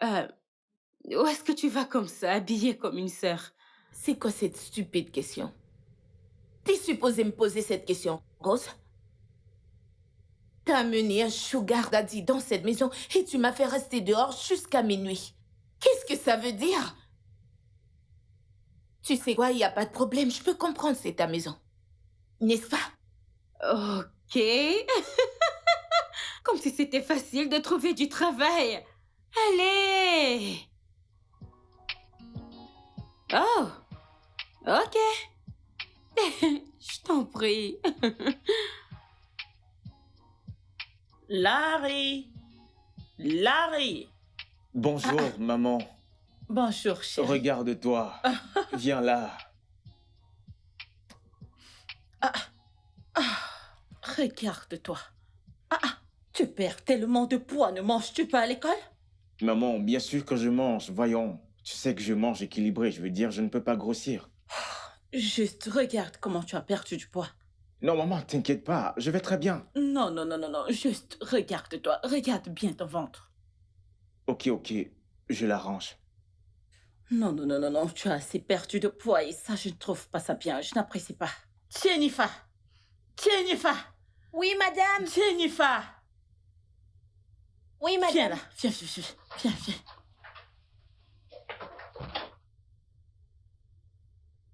Euh, Où est-ce que tu vas comme ça, habillée comme une sœur? C'est quoi cette stupide question? T'es supposé me poser cette question, Rose? T'as amené un sugar daddy dans cette maison et tu m'as fait rester dehors jusqu'à minuit. Qu'est-ce que ça veut dire? Tu sais quoi, il n'y a pas de problème, je peux comprendre, c'est ta maison. N'est-ce pas? Ok. Comme si c'était facile de trouver du travail. Allez. Oh, ok. Je t'en prie. Larry! Larry! Bonjour, maman. Bonjour, chérie. Regarde-toi. Viens là. Regarde-toi. Tu perds tellement de poids, ne manges-tu pas à l'école? Maman, bien sûr que je mange. Voyons. Tu sais que je mange équilibré. Je veux dire, je ne peux pas grossir. Juste regarde comment tu as perdu du poids. Non, maman, t'inquiète pas. Je vais très bien. Non, non, non, non, non. Juste regarde-toi. Regarde bien ton ventre. Ok, ok. Je l'arrange. Non, non, non, non, non. Tu as assez perdu de poids et ça, je ne trouve pas ça bien. Je n'apprécie pas. Jennifer! Jennifer! Oui, madame. Jennifer! Oui, Viens madame. là. Viens, viens, viens. Viens, viens.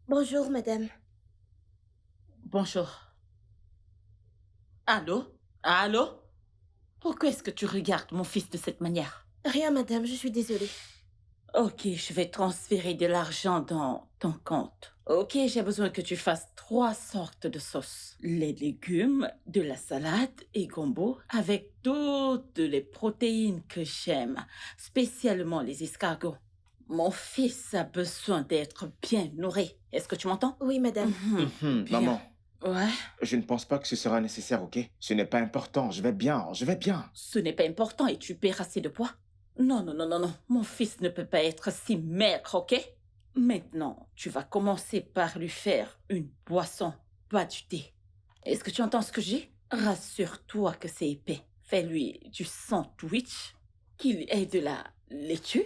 Bonjour, madame. Bonjour. Allô? Allô? Pourquoi est-ce que tu regardes mon fils de cette manière? Rien, madame, je suis désolée. Ok, je vais transférer de l'argent dans ton compte. Ok, j'ai besoin que tu fasses 3 sortes de sauces. Les légumes, de la salade et gombo avec toutes les protéines que j'aime, spécialement les escargots. Mon fils a besoin d'être bien nourri. Est-ce que tu m'entends? Oui, madame. Bien. Maman, Ouais, je ne pense pas que ce sera nécessaire, ok? Ce n'est pas important. Je vais bien. Je vais bien. ce n'est pas important et tu perds assez de poids. Non, non, non, non, non. Mon fils ne peut pas être si maigre, ok? Maintenant, tu vas commencer par lui faire une boisson, pas du thé. Est-ce que tu entends ce que je dis? Rassure-toi que c'est épais. Fais-lui du sandwich, qu'il ait de la laitue,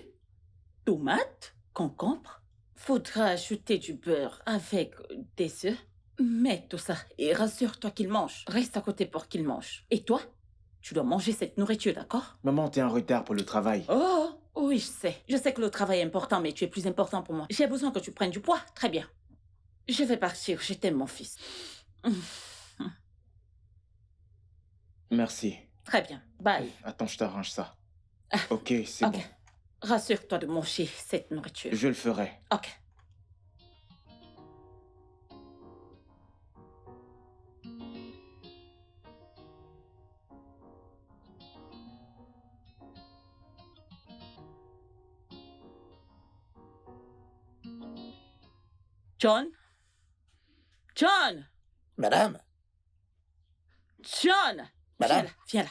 tomate, concombre. Faudra ajouter du beurre avec des œufs. Mets tout ça et rassure-toi qu'il mange. Reste à côté pour qu'il mange. Et toi? Tu dois manger cette nourriture, d'accord? Maman, t'es en retard pour le travail. Oh, oui, je sais. Je sais que le travail est important, mais tu es plus important pour moi. J'ai besoin que tu prennes du poids. Très bien. Je vais partir. Je t'aime, mon fils. Merci. Très bien. Bye. Attends, je t'arrange ça. Ok, c'est Ok. bon. Rassure-toi de manger cette nourriture. Je le ferai. Ok. John? John! Madame, John! Viens Madame? là, viens là.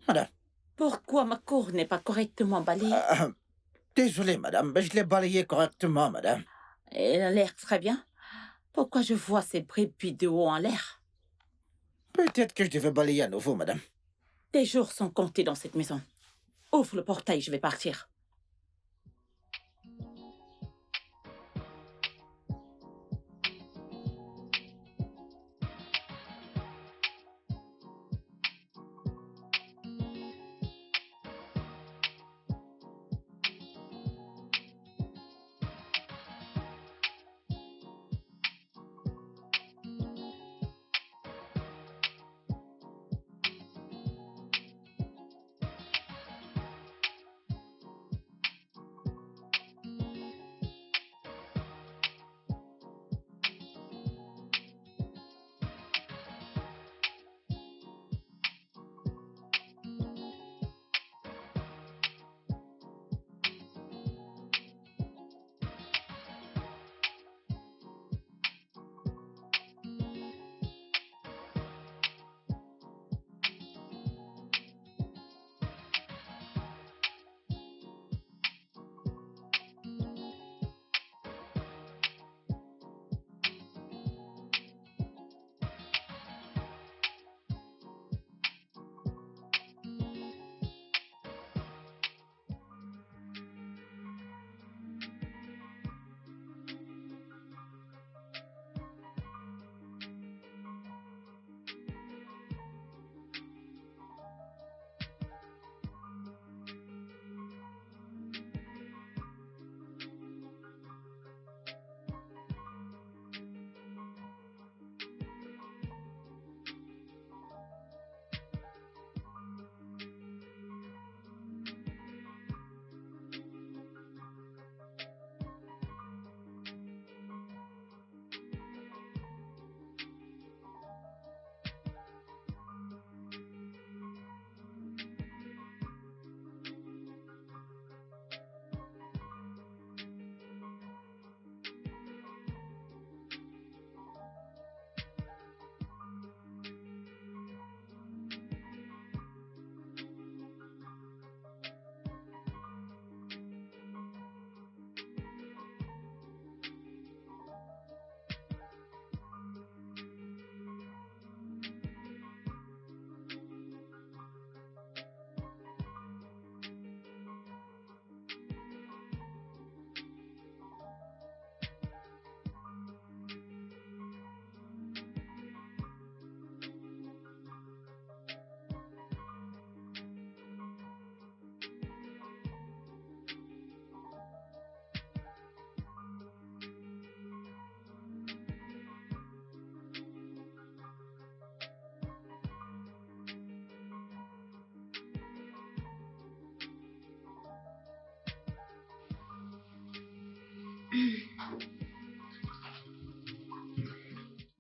madame. Pourquoi ma cour n'est pas correctement balayée? Désolé, madame, mais je l'ai balayé correctement, madame. Elle a l'air très bien. Pourquoi je vois ces bribes de haut en l'air? Peut-être que je devais balayer à nouveau, madame. Tes jours sont comptés dans cette maison. Ouvre le portail, je vais partir.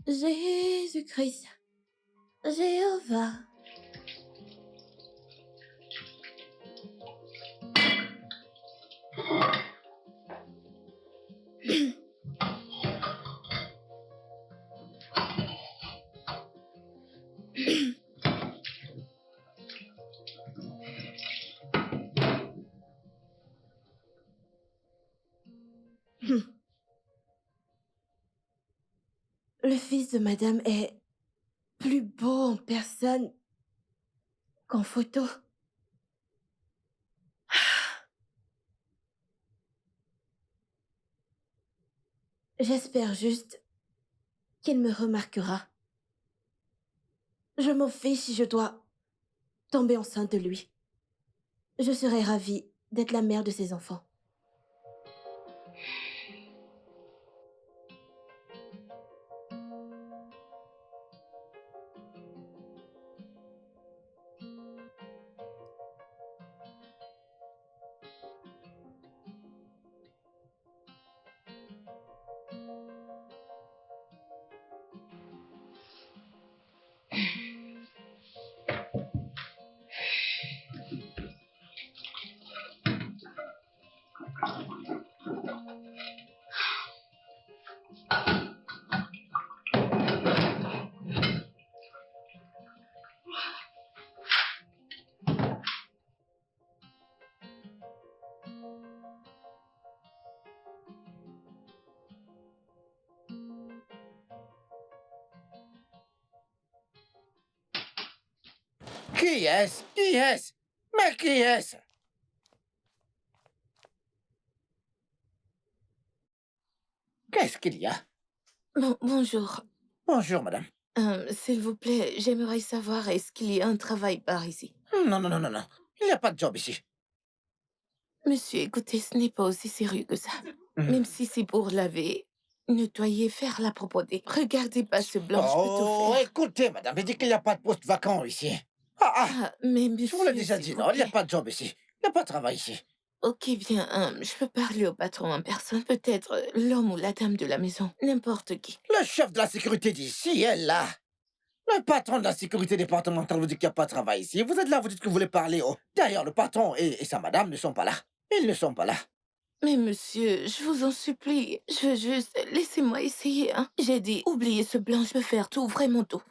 Jésus-Christ, Jéhovah. Le fils de madame est plus beau en personne qu'en photo. J'espère juste qu'il me remarquera. Je m'en fiche si je dois tomber enceinte de lui. Je serai ravie d'être la mère de ses enfants. Qui est-ce? Qui est-ce? Mais qui est-ce? Qu'est-ce qu'il y a? Bonjour. Bonjour, madame. S'il vous plaît, j'aimerais savoir est-ce qu'il y a un travail par ici? Non, non, non, non, non. Il n'y a pas de job ici. Monsieur, écoutez, ce n'est pas aussi sérieux que ça. Mhm. Même si c'est pour laver, nettoyer, faire la propreté. Regardez pas ce blanc, je peux tout Oh, faire. écoutez, madame, il dit qu'il n'y a pas de poste vacant ici. Ah, Ah, mais monsieur, je vous l'ai déjà s'il dit, vous non, il n'y a plaît. pas de job ici. Il n'y a pas de travail ici. Ok, bien, je peux parler au patron en personne. Peut-être l'homme ou la dame de la maison. N'importe qui. Le chef de la sécurité d'ici est là. Le patron de la sécurité départementale vous dit qu'il n'y a pas de travail ici. Vous êtes là, vous dites que vous voulez parler. Oh. D'ailleurs, le patron et sa madame ne sont pas là. Ils ne sont pas là. Mais monsieur, je vous en supplie. Je veux juste... Laissez-moi essayer, hein. J'ai dit, oubliez ce blanc, je peux faire tout, vraiment tout.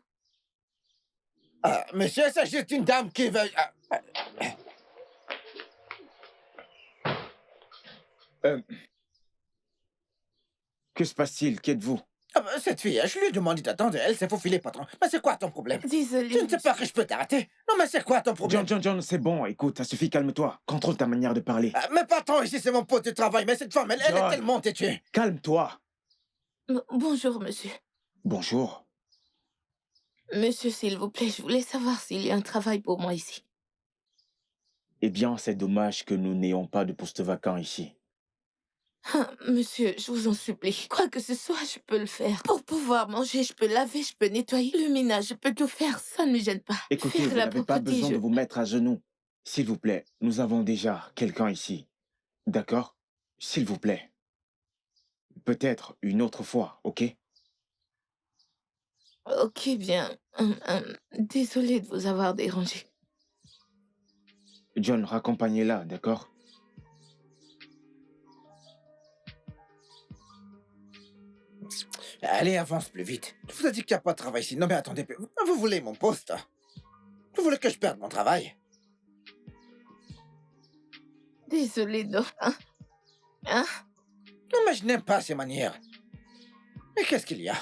Monsieur, c'est juste une dame qui veut... Que se passe-t-il? Qui êtes-vous? Cette fille, je lui ai demandé d'attendre, elle s'est faufilée, patron. Mais c'est quoi ton problème? Désolée. Tu ne sais pas que je peux t'arrêter? Non, mais c'est quoi ton problème? John, c'est bon. Écoute, ça suffit, calme-toi. Contrôle ta manière de parler. Mais patron, ici, c'est mon poste de travail, mais cette femme, elle est John. tellement têtue. Calme-toi. Bonjour, monsieur. Bonjour. Monsieur, s'il vous plaît, je voulais savoir s'il y a un travail pour moi ici. Eh bien, c'est dommage que nous n'ayons pas de poste vacant ici. Monsieur, je vous en supplie. Quoi que ce soit, je peux le faire. Pour pouvoir manger, je peux laver, je peux nettoyer. Le ménage, je peux tout faire. Ça ne me gêne pas. Écoutez, Faire vous la n'avez pas propreté, besoin de vous mettre à genoux. S'il vous plaît, nous avons déjà quelqu'un ici. D'accord? S'il vous plaît. Peut-être une autre fois, ok? Ok, bien. Désolée de vous avoir dérangé. John, raccompagnez-la, d'accord? Allez, avance plus vite. Je vous ai dit qu'il n'y a pas de travail ici. Non, mais attendez, vous voulez mon poste? Vous voulez que je perde mon travail? Désolée, non. Non, mais je n'aime pas ces manières. Mais qu'est-ce qu'il y a?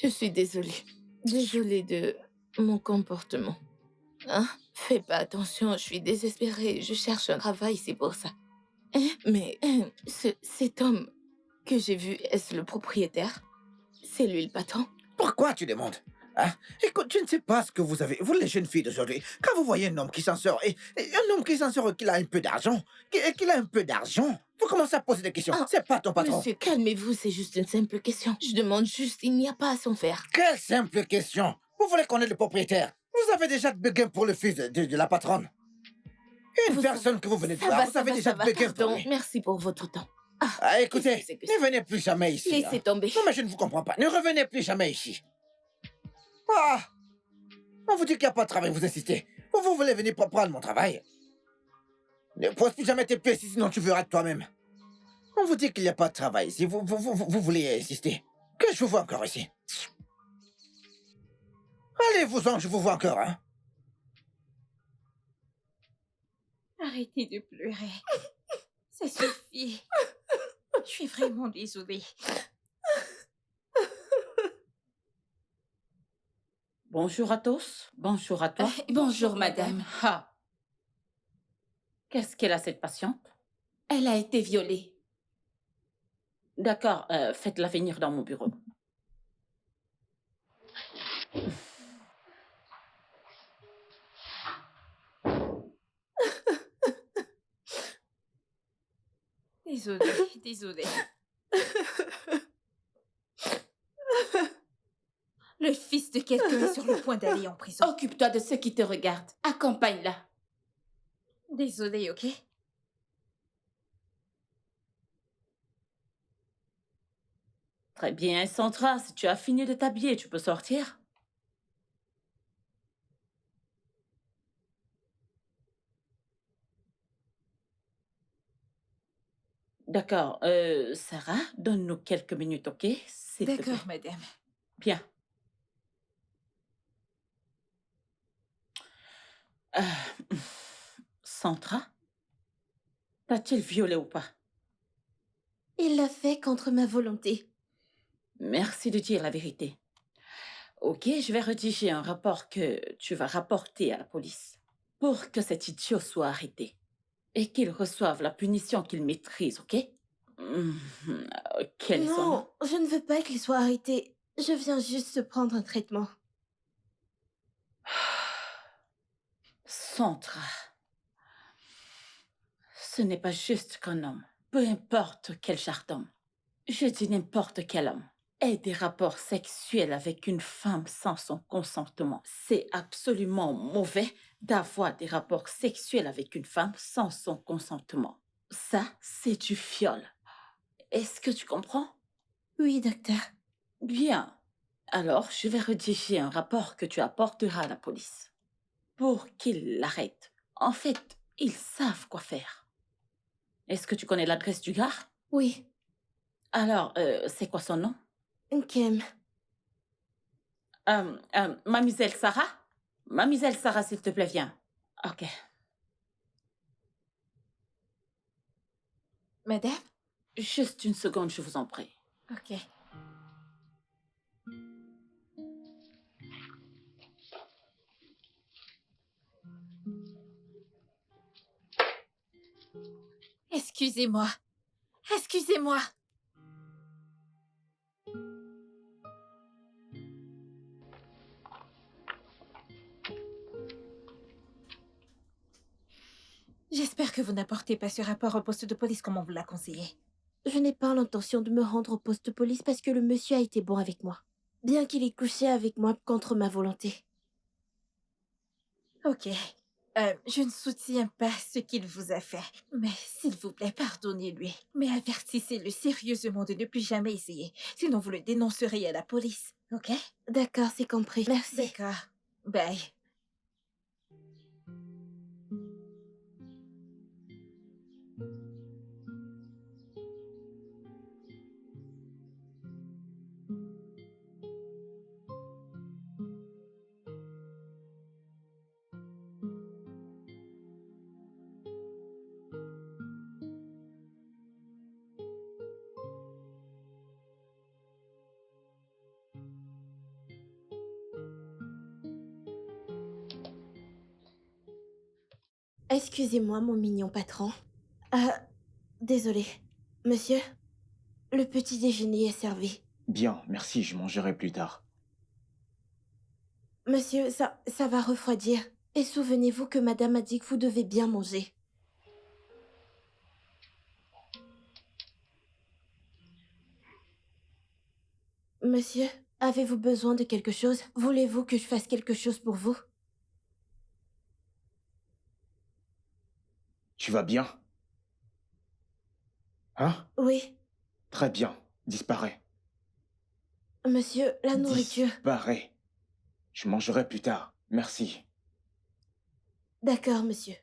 Je suis désolée. Désolée de mon comportement. Fais pas attention, je suis désespérée. Je cherche un travail, c'est pour ça. Mais cet homme que j'ai vu, est-ce le propriétaire? C'est lui le patron? Pourquoi tu demandes? Écoute, tu ne sais pas ce que vous avez. Vous, les jeunes filles d'aujourd'hui, quand vous voyez un homme qui s'en sort, et un homme qui s'en sort, qu'il a un peu d'argent, qu'il a un peu d'argent, vous commencez à poser des questions. C'est pas ton patron. Monsieur, calmez-vous, c'est juste une simple question. Je demande juste, il n'y a pas à s'en faire. Quelle simple question. Vous voulez connaître le propriétaire? Vous avez déjà de béguin pour le fils de la patronne. Une personne que vous venez de voir, vous avez déjà de béguin pour pardon. lui. Merci pour votre temps. Ah, écoutez, qu'est-ce que ne venez plus jamais ici. Laissez hein. tomber. Non, mais je ne vous comprends pas. Ne revenez plus jamais ici. Ah! On vous dit qu'il n'y a pas de travail, vous insistez. Vous voulez venir prendre mon travail? Ne pose plus jamais tes pieds ici, sinon tu verras de toi-même. On vous dit qu'il n'y a pas de travail ici. Vous voulez insister. Que je vous vois encore ici. Allez-vous-en, je vous vois encore, hein. Arrêtez de pleurer. Ça suffit. Je suis vraiment désolée. Bonjour à tous. Bonjour à toi. Bonjour, madame. Ah. Qu'est-ce qu'elle a, cette patiente? Elle a été violée. D'accord, faites-la venir dans mon bureau. Désolée, désolée. Le fils de quelqu'un est sur le point d'aller en prison. Occupe-toi de ceux qui te regardent. Accompagne-la. Désolée, ok? Très bien, Sandra, si tu as fini de t'habiller, tu peux sortir. D'accord, Sarah, donne-nous quelques minutes, ok? S'il te plaît. D'accord, madame. Bien. Euh, Sandra, t'a-t-il violé ou pas? Il l'a fait contre ma volonté. Merci de dire la vérité. Ok, je vais rédiger un rapport que tu vas rapporter à la police pour que cet idiot soit arrêté et qu'il reçoive la punition qu'il maîtrise, ok? Quel est son nom? Non, je ne veux pas qu'il soit arrêté. Je viens juste prendre un traitement. Sandra. Ce n'est pas juste qu'un homme, peu importe quel genre d'homme, je dis n'importe quel homme, ait des rapports sexuels avec une femme sans son consentement. C'est absolument mauvais d'avoir des rapports sexuels avec une femme sans son consentement. Ça, c'est du viol. Est-ce que tu comprends? Oui, docteur. Bien. Alors, je vais rédiger un rapport que tu apporteras à la police pour qu'ils l'arrêtent. En fait, ils savent quoi faire. Est-ce que tu connais l'adresse du gars? Oui, Alors, c'est quoi son nom? Kem. Mademoiselle Sarah? Mademoiselle Sarah, s'il te plaît, viens. Ok. Madame? Juste une seconde, je vous en prie. Ok. Excusez-moi. Excusez-moi. J'espère que vous n'apportez pas ce rapport au poste de police comme on vous l'a conseillé. Je n'ai pas l'intention de me rendre au poste de police parce que le monsieur a été bon avec moi. Bien qu'il ait couché avec moi contre ma volonté. Ok. Je ne soutiens pas ce qu'il vous a fait. Mais s'il vous plaît, pardonnez-lui. Mais avertissez-le sérieusement de ne plus jamais essayer. Sinon, vous le dénoncerez à la police. Ok? D'accord, c'est compris. Merci. D'accord. Bye. Excusez-moi, mon mignon patron. Désolé. Monsieur, le petit déjeuner est servi. Bien, merci, je mangerai plus tard. Monsieur, ça va refroidir. Et souvenez-vous que madame a dit que vous devez bien manger. Monsieur, avez-vous besoin de quelque chose? Voulez-vous que je fasse quelque chose pour vous? Tu vas bien? Hein? Oui, Très bien. Disparaît. monsieur, la nourriture. Disparaît. Je mangerai plus tard. Merci. D'accord, monsieur.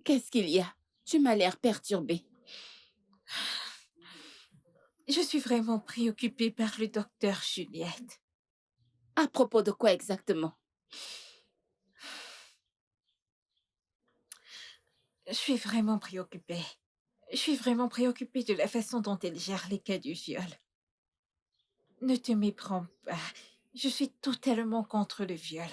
Qu'est-ce qu'il y a? Tu m'as l'air perturbée. Je suis vraiment préoccupée par le docteur Juliette. À propos de quoi exactement? Je suis vraiment préoccupée. Je suis vraiment préoccupée de la façon dont elle gère les cas du viol. Ne te méprends pas. Je suis totalement contre le viol.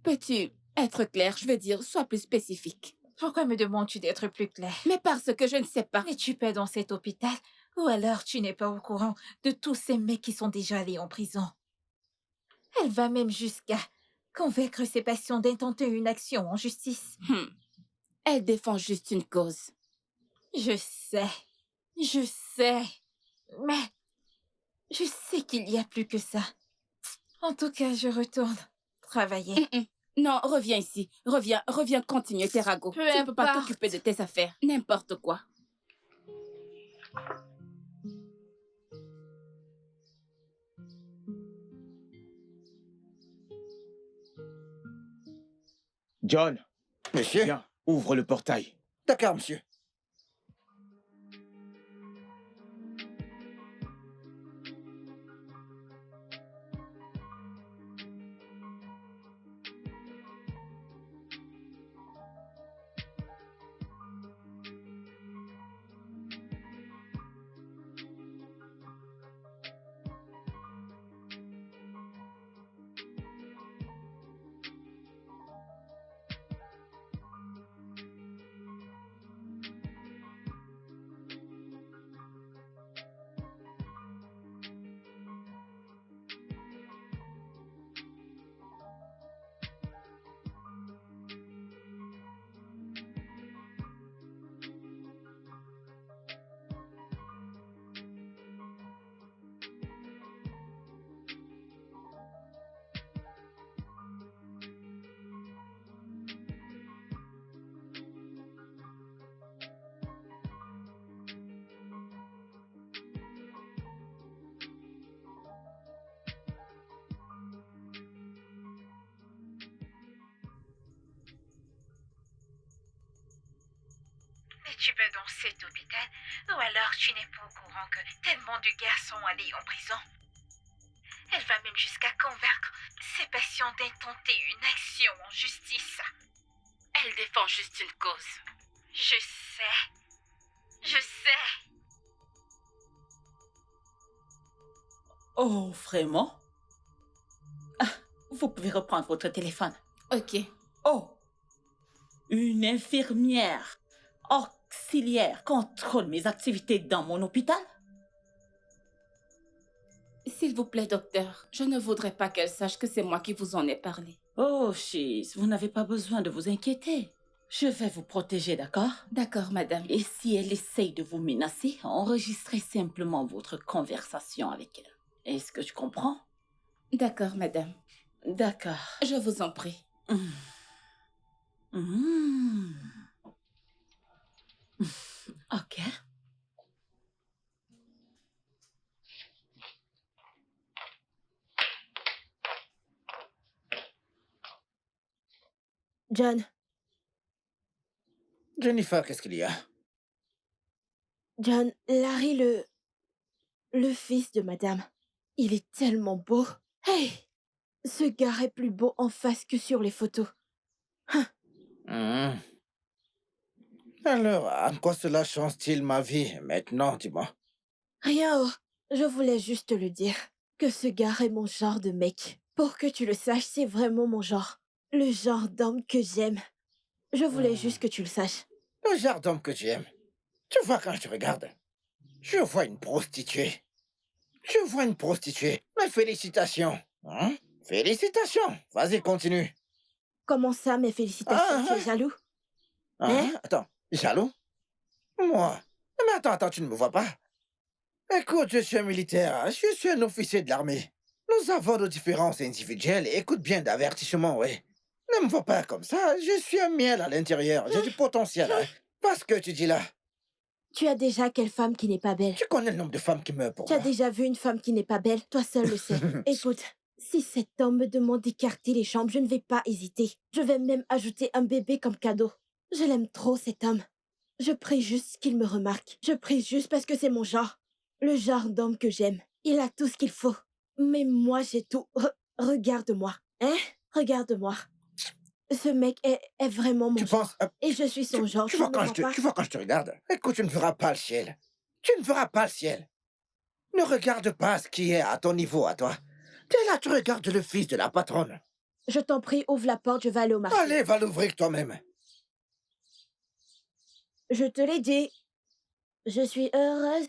Peux-tu être clair? Je veux dire, sois plus spécifique. Pourquoi me demandes-tu d'être plus clair? Mais parce que je ne sais pas. N'es-tu pas dans cet hôpital? Ou alors tu n'es pas au courant de tous ces mecs qui sont déjà allés en prison? Elle va même jusqu'à convaincre ses patients d'intenter une action en justice. Elle défend juste une cause. Je sais, mais je sais qu'il y a plus que ça. En tout cas, je retourne travailler. Non, reviens ici. Reviens continuer tes ragots. Peu Tu ne peux pas importe. t'occuper de tes affaires. N'importe quoi. John, Monsieur? viens, ouvre le portail. D'accord, monsieur. N'es-tu pas dans cet hôpital? Ou alors tu n'es pas au courant que tellement de gars sont allés en prison? Elle va même jusqu'à convaincre ses patients d'intenter une action en justice. Elle défend juste une cause. Je sais. Oh, vraiment? Ah, vous pouvez reprendre votre téléphone. Ok. Oh, une infirmière auxiliaire contrôle mes activités dans mon hôpital? S'il vous plaît, docteur, je ne voudrais pas qu'elle sache que c'est moi qui vous en ai parlé. Oh, Chiz, vous n'avez pas besoin de vous inquiéter. Je vais vous protéger, d'accord? D'accord, madame. Et si elle essaye de vous menacer, enregistrez simplement votre conversation avec elle. Est-ce que tu comprends? D'accord, madame. D'accord. Je vous en prie. Ok. John, Jennifer, qu'est-ce qu'il y a? John, Larry, le fils de madame, il est tellement beau. Hey! Ce gars est plus beau en face que sur les photos. Hmm. Alors, en quoi cela change-t-il ma vie maintenant, dis-moi? Rien, oh. Je voulais juste le dire. Que ce gars est mon genre de mec. Pour que tu le saches, c'est vraiment mon genre. Le genre d'homme que j'aime. Je voulais juste que tu le saches. Le genre d'homme que j'aime. Tu vois, quand je te regarde, je vois une prostituée. Je vois une prostituée. Mais félicitations. Hein? Félicitations. Vas-y, continue. Comment ça, mes félicitations? Ah, Tu es ah. jaloux? Hein? Attends, jaloux? Moi? Mais attends, tu ne me vois pas? Écoute, je suis un militaire, je suis un officier de l'armée. Nous avons nos différences individuelles et écoute bien d'avertissement, ouais. Ne me vois pas comme ça, je suis un miel à l'intérieur, j'ai du potentiel, hein. Parce que tu dis là, Tu as déjà quelle femme qui n'est pas belle? tu connais le nombre de femmes qui meurent pour Tu as moi. déjà vu une femme qui n'est pas belle? Toi seul le sais. Écoute, si cet homme me demande d'écarter les chambres, je ne vais pas hésiter. Je vais même ajouter un bébé comme cadeau. Je l'aime trop, cet homme. Je prie juste qu'il me remarque. Je prie juste parce que c'est mon genre. Le genre d'homme que j'aime. Il a tout ce qu'il faut. Mais moi, j'ai tout. Regarde-moi. Hein? Regarde-moi. Ce mec est vraiment mon Tu genre. penses... Et je suis son genre. tu Tu vois ne me quand vois pas? tu vois quand je te regarde? Écoute, tu ne verras pas le ciel. Tu ne verras pas le ciel. Ne regarde pas ce qui est à ton niveau, à toi. T'es là, tu regardes le fils de la patronne. Je t'en prie, ouvre la porte, je vais aller au marché. Allez, va l'ouvrir toi-même. Je te l'ai dit. Je suis heureuse.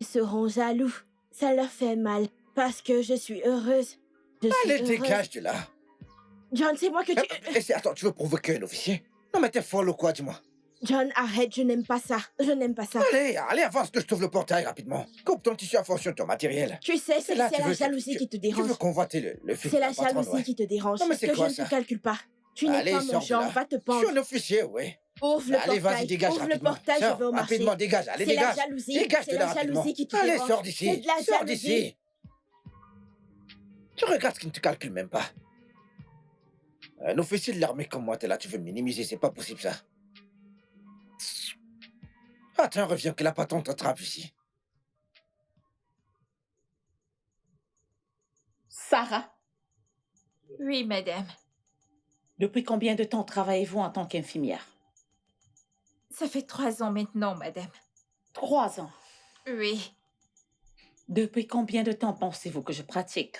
Ils seront jaloux. Ça leur fait mal. Parce que je suis heureuse. Je suis Allez, heureuse. dégage de là. John, c'est moi que tu... Attends, tu veux provoquer un officier? Non, mais t'es folle ou quoi, dis-moi? John, arrête, je n'aime pas ça. Je n'aime pas ça. Allez, avance que je t'ouvre le portail rapidement. Coupe ton tissu en fonction de ton matériel. Tu sais, c'est là, la tu veux- jalousie qui te Tu dérange. veux convoiter le fils C'est de la la patronne, jalousie ouais. qui te dérange. Non, mais c'est que quoi, je ne ça? te calcule pas. Tu n'es Allez, pas mon sors de genre, là. va te Je pendre. suis un officier, oui. Ouvre le Allez, vas-y, portail. dégage Ouvre le rapidement. portail, je Sors, vais au marché. rapidement, dégage, allez, C'est la dégage. jalousie. Dégage de C'est là la rapidement. jalousie qui te Allez, dérange. sors d'ici. C'est de la Sors jalousie. d'ici. Tu regardes ce qui ne te calcule même pas. Un officier de l'armée comme moi, t'es là, tu veux me minimiser, c'est pas possible ça. Attends, reviens que la patronne t'attrape ici. Sarah, Oui, madame. depuis combien de temps travaillez-vous en tant qu'infirmière? Ça fait 3 ans maintenant, madame. 3 ans. Oui. Depuis combien de temps pensez-vous que je pratique?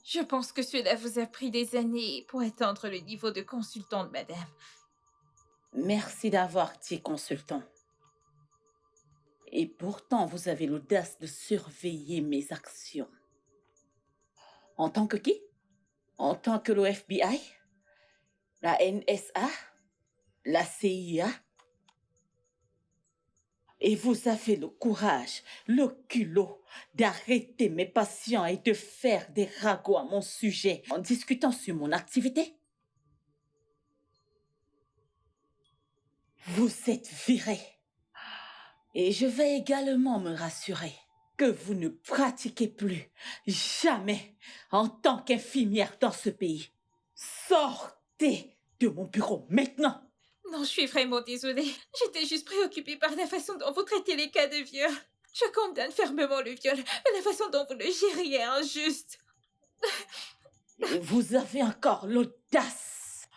Je pense que cela vous a pris des années pour atteindre le niveau de consultante, madame. Merci d'avoir dit consultant. Et pourtant, vous avez l'audace de surveiller mes actions. En tant que qui? En tant que le FBI? La NSA? La CIA? Et vous avez le courage, le culot d'arrêter mes patients et de faire des ragots à mon sujet en discutant sur mon activité? Vous êtes viré. Et je vais également me rassurer que vous ne pratiquez plus jamais en tant qu'infirmière dans ce pays. Sortez de mon bureau maintenant. Non, je suis vraiment désolée. J'étais juste préoccupée par la façon dont vous traitez les cas de viol. Je condamne fermement le viol, mais la façon dont vous le gérez est injuste. Et vous avez encore l'audace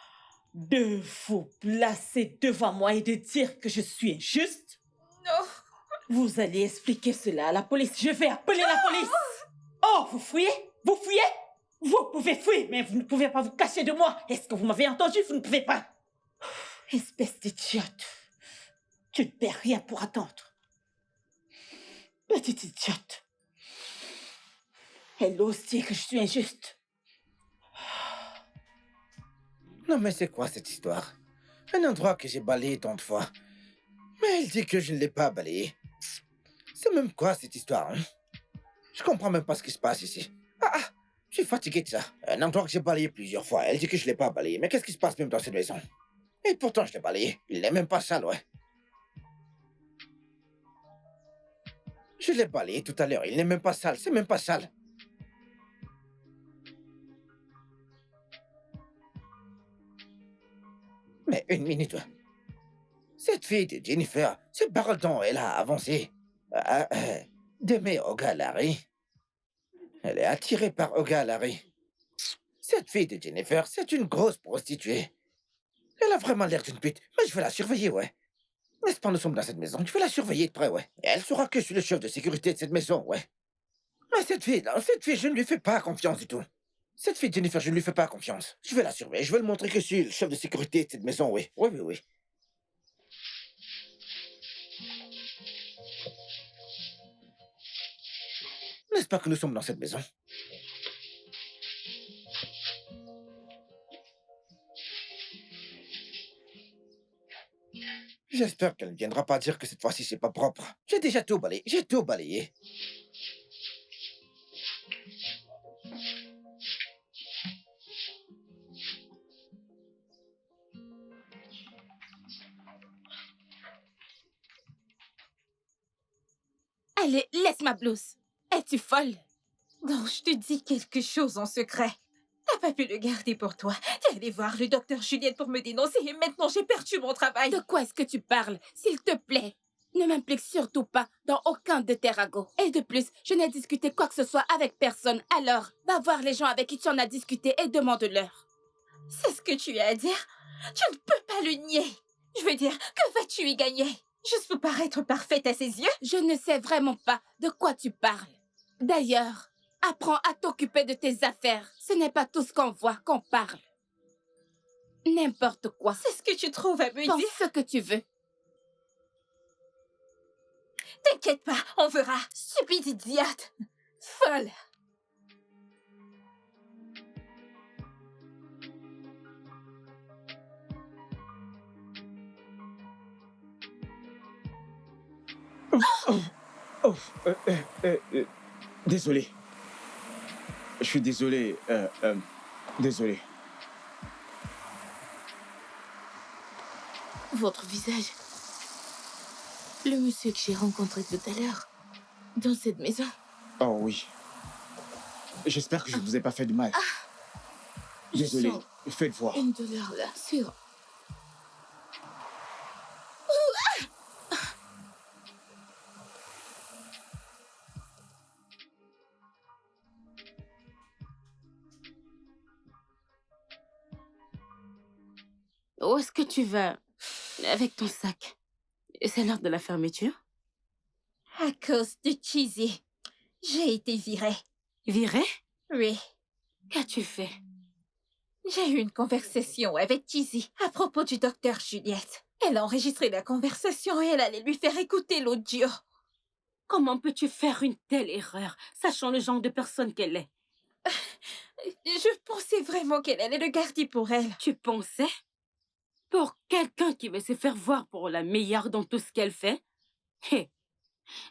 de vous placer devant moi et de dire que je suis injuste? Non. Vous allez expliquer cela à la police. Je vais appeler la police. Oh, vous fouillez? Vous fouillez? Vous pouvez fuir, mais vous ne pouvez pas vous cacher de moi. Est-ce que vous m'avez entendu? Vous ne pouvez pas. Espèce d'idiote. Tu ne perds rien pour attendre. Petite idiote. Elle ose dire que je suis injuste. Non, mais c'est quoi cette histoire? Un endroit que j'ai balayé tant de fois. Mais elle dit que je ne l'ai pas balayé. C'est même quoi cette histoire, hein? Je comprends même pas ce qui se passe ici. Je suis fatigué de ça. Un endroit que j'ai balayé plusieurs fois. Elle dit que je l'ai pas balayé. Mais qu'est-ce qui se passe même dans cette maison? Et pourtant, je l'ai balayé. Il n'est même pas sale, ouais. Je l'ai balayé tout à l'heure. Il n'est même pas sale. C'est même pas sale. Mais une minute. Cette fille de Jennifer, cette parole dont elle a avancé. D'aimer Olga Larry. Elle est attirée par Olga Larry. Cette fille de Jennifer, c'est une grosse prostituée. Elle a vraiment l'air d'une pute. Mais je vais la surveiller, ouais. N'est-ce pas, nous sommes dans cette maison. Je vais la surveiller de près, ouais. Et elle saura que je suis le chef de sécurité de cette maison, ouais. Mais cette fille, je ne lui fais pas confiance du tout. Cette fille, Jennifer, je ne lui fais pas confiance. Je vais la surveiller. Je vais lui montrer que je suis le chef de sécurité de cette maison, oui. Oui, oui, oui. N'est-ce pas que nous sommes dans cette maison? J'espère qu'elle ne viendra pas dire que cette fois-ci c'est pas propre. J'ai déjà tout balayé, j'ai tout balayé. Allez, laisse ma blouse. Es-tu folle? Non, je te dis quelque chose en secret. T'as pas pu le garder pour toi. T'es allé voir le docteur Juliette pour me dénoncer et maintenant j'ai perdu mon travail. De quoi est-ce que tu parles? S'il te plaît, ne m'implique surtout pas dans aucun de tes ragots. Et de plus, je n'ai discuté quoi que ce soit avec personne. Alors, va voir les gens avec qui tu en as discuté et demande-leur. C'est ce que tu as à dire? Tu ne peux pas le nier. Je veux dire, que vas-tu y gagner? Juste pour paraître parfaite à ses yeux? Je ne sais vraiment pas de quoi tu parles. D'ailleurs, apprends à t'occuper de tes affaires. Ce n'est pas tout ce qu'on voit qu'on parle. N'importe quoi. C'est ce que tu trouves à me Pense dire? ce que tu veux. T'inquiète pas, on verra. Stupide idiote. Folle. Oh, désolé. Je suis désolé. Désolé. Votre visage. Le monsieur que j'ai rencontré tout à l'heure. Dans cette maison. Oh oui. J'espère que je ne vous ai pas fait de mal. Désolé. Je sens Faites voir. une douleur là, sur... Où est-ce que tu vas avec ton sac? C'est l'heure de la fermeture? À cause de Cheesy, j'ai été virée. Virée? Oui. Qu'as-tu fait? J'ai eu une conversation avec Cheesy à propos du docteur Juliette. Elle a enregistré la conversation et elle allait lui faire écouter l'audio. Comment peux-tu faire une telle erreur, sachant le genre de personne qu'elle est? Je pensais vraiment qu'elle allait le garder pour elle. Tu pensais? Pour quelqu'un qui veut se faire voir pour la meilleure dans tout ce qu'elle fait? Hé,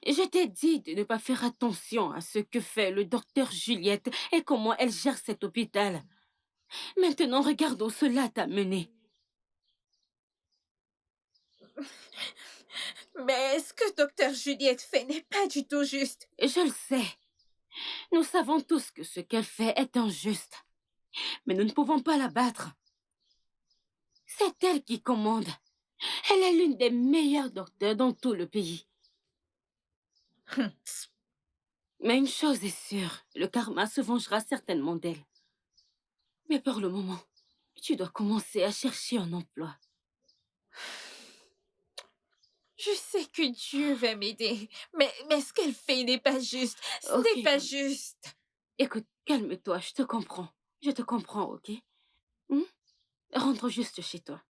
je t'ai dit de ne pas faire attention à ce que fait le docteur Juliette et comment elle gère cet hôpital. Maintenant, regarde où cela t'a mené. Mais ce que docteur Juliette fait n'est pas du tout juste. Je le sais. Nous savons tous que ce qu'elle fait est injuste. Mais nous ne pouvons pas la battre. C'est elle qui commande. Elle est l'une des meilleures docteurs dans tout le pays. Mais une chose est sûre, le karma se vengera certainement d'elle. Mais pour le moment, tu dois commencer à chercher un emploi. Je sais que Dieu va m'aider, mais ce qu'elle fait n'est pas juste. Ce Ok. n'est pas juste. Écoute, calme-toi, je te comprends. Je te comprends, ok? Hmm? Rentre juste chez toi.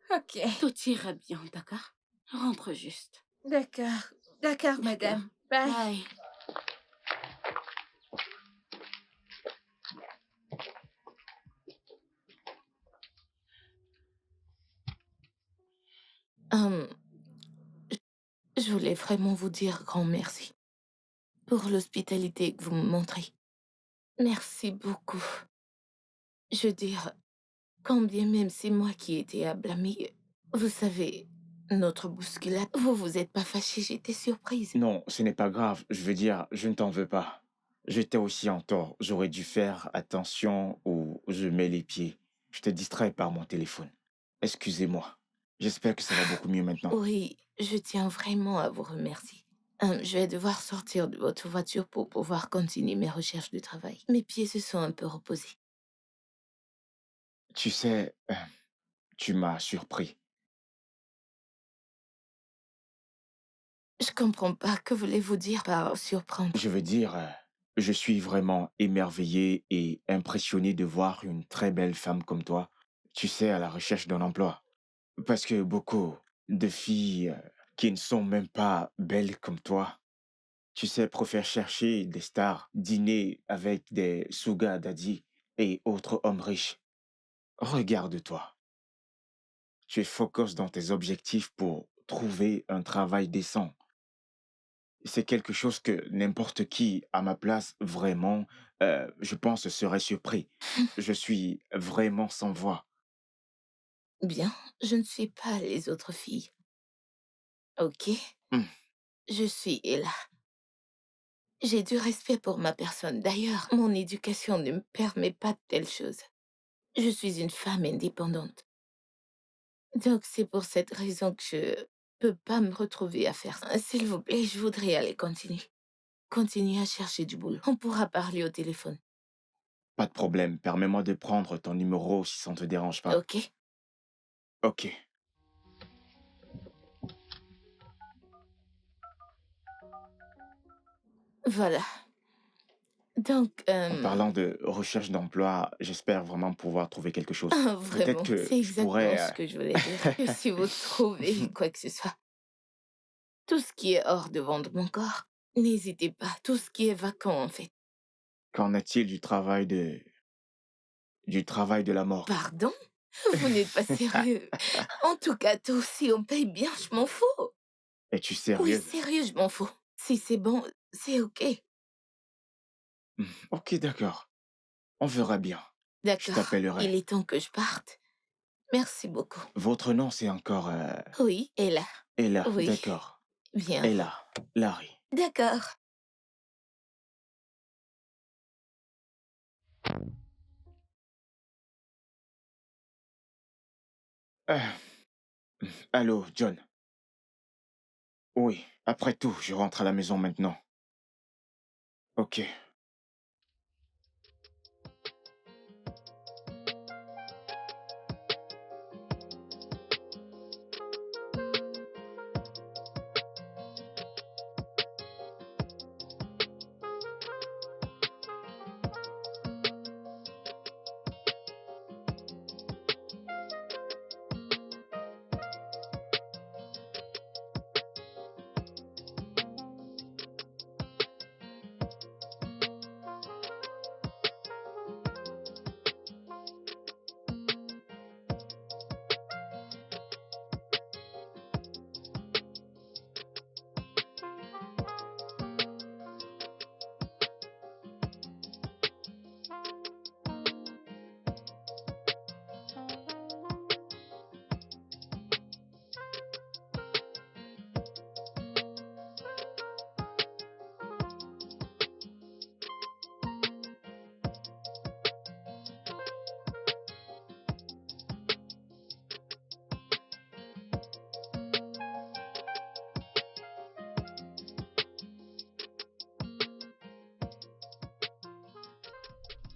Ok, Tout ira bien, d'accord? Rentre juste. d'accord. D'accord, madame. Bye. Bye. Hum, je voulais vraiment vous dire grand merci pour l'hospitalité que vous me montrez. Merci beaucoup. Je veux dire, quand bien même c'est moi qui ai été à blâmer, vous savez, notre bousculade, vous vous êtes pas fâché, j'étais surprise. Non, ce n'est pas grave. Je veux dire, je ne t'en veux pas. J'étais aussi en tort. J'aurais dû faire attention où je mets les pieds. Je te distrais par mon téléphone. Excusez-moi. J'espère que ça va beaucoup mieux maintenant. Oui, je tiens vraiment à vous remercier. Je vais devoir sortir de votre voiture pour pouvoir continuer mes recherches de travail. Mes pieds se sont un peu reposés. Tu sais, tu m'as surpris. Je comprends pas, que voulez-vous dire par surprendre? Je veux dire, je suis vraiment émerveillé et impressionné de voir une très belle femme comme toi, tu sais, à la recherche d'un emploi. Parce que beaucoup de filles qui ne sont même pas belles comme toi, Tu sais, préfère chercher des stars, dîner avec des sugar daddy et autres hommes riches. Regarde-toi. Tu es focus dans tes objectifs pour trouver un travail décent. C'est quelque chose que n'importe qui à ma place, vraiment, je pense, serait surpris. Je suis vraiment sans voix. Bien, je ne suis pas les autres filles. Ok? Hmm. Je suis Ella. J'ai du respect pour ma personne. D'ailleurs, mon éducation ne me permet pas de telles choses. Je suis une femme indépendante. Donc c'est pour cette raison que je peux pas me retrouver à faire ça. S'il vous plaît, je voudrais aller continuer. Continuer à chercher du boulot. On pourra parler au téléphone. Pas de problème, permets-moi de prendre ton numéro si ça ne te dérange pas. Ok? Ok. Voilà. Donc, En parlant de recherche d'emploi, j'espère vraiment pouvoir trouver quelque chose. Peut-être vraiment, que c'est je exactement pourrais... ce que je voulais dire. Que si vous trouvez quoi que ce soit, tout ce qui est hors de vendre mon corps, n'hésitez pas. Tout ce qui est vacant, en fait. Qu'en est-il du travail de la morgue? Pardon? Vous n'êtes pas sérieux. En tout cas, tout, si on paye bien, je m'en fous. Es-tu Oui, sérieuse? sérieux, je m'en fous. Si c'est bon, c'est ok. Ok, d'accord. On verra bien. Je D'accord. t'appellerai. Il est temps que je parte. Merci beaucoup. Votre nom, c'est encore... Oui, et là. Ella, Oui, d'accord. bien. Ella, Larry. D'accord. Euh, allô, John. Oui, après tout, je rentre à la maison maintenant. Ok.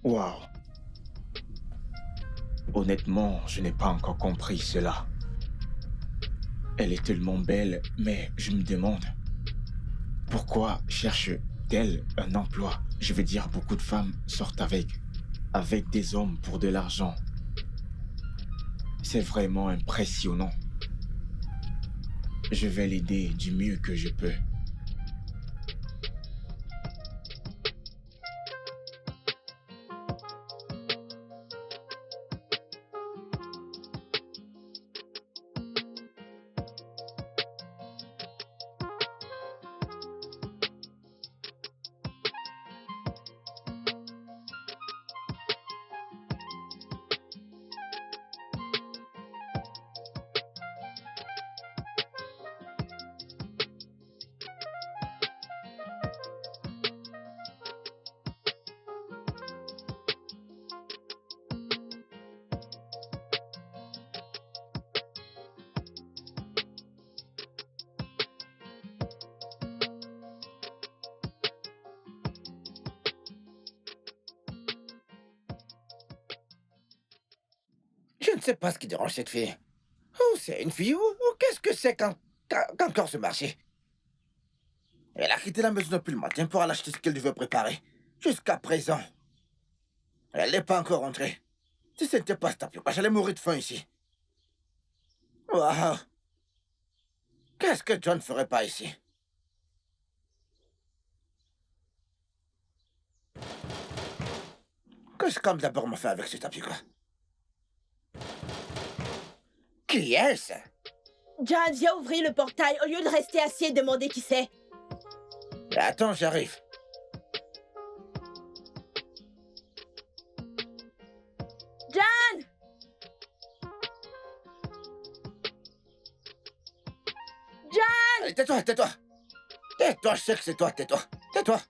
Waouh. Honnêtement, je n'ai pas encore compris cela. Elle est tellement belle, mais je me demande, pourquoi cherche-t-elle un emploi? Je veux dire, beaucoup de femmes sortent avec des hommes pour de l'argent. C'est vraiment impressionnant. Je vais l'aider du mieux que je peux. Je ne sais pas ce qui dérange cette fille. Oh, c'est une fille ou qu'est-ce que c'est qu'encore ce marché? Elle a quitté la maison depuis le matin pour aller acheter ce qu'elle devait préparer. Jusqu'à présent, elle n'est pas encore rentrée. Si ce n'était pas ce tapioca, j'allais mourir de faim ici. Waouh! Qu'est-ce que John ferait pas ici? Que je calme d'abord ma faim avec ce tapis, quoi. Qui est-ce? John, viens ouvrir le portail au lieu de rester assis et demander qui c'est. Attends, j'arrive. John! John! Allez, tais-toi, tais-toi. Tais-toi, je sais que c'est toi, tais-toi. Tais-toi.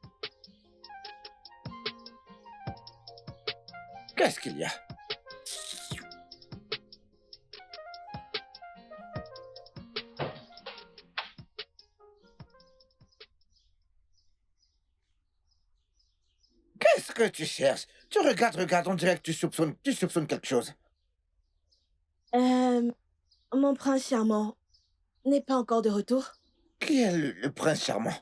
Qu'est-ce qu'il y a? Qu'est-ce que tu cherches? Tu regardes, on dirait que tu soupçonnes quelque chose. Mon prince charmant n'est pas encore de retour. Qui est le prince charmant?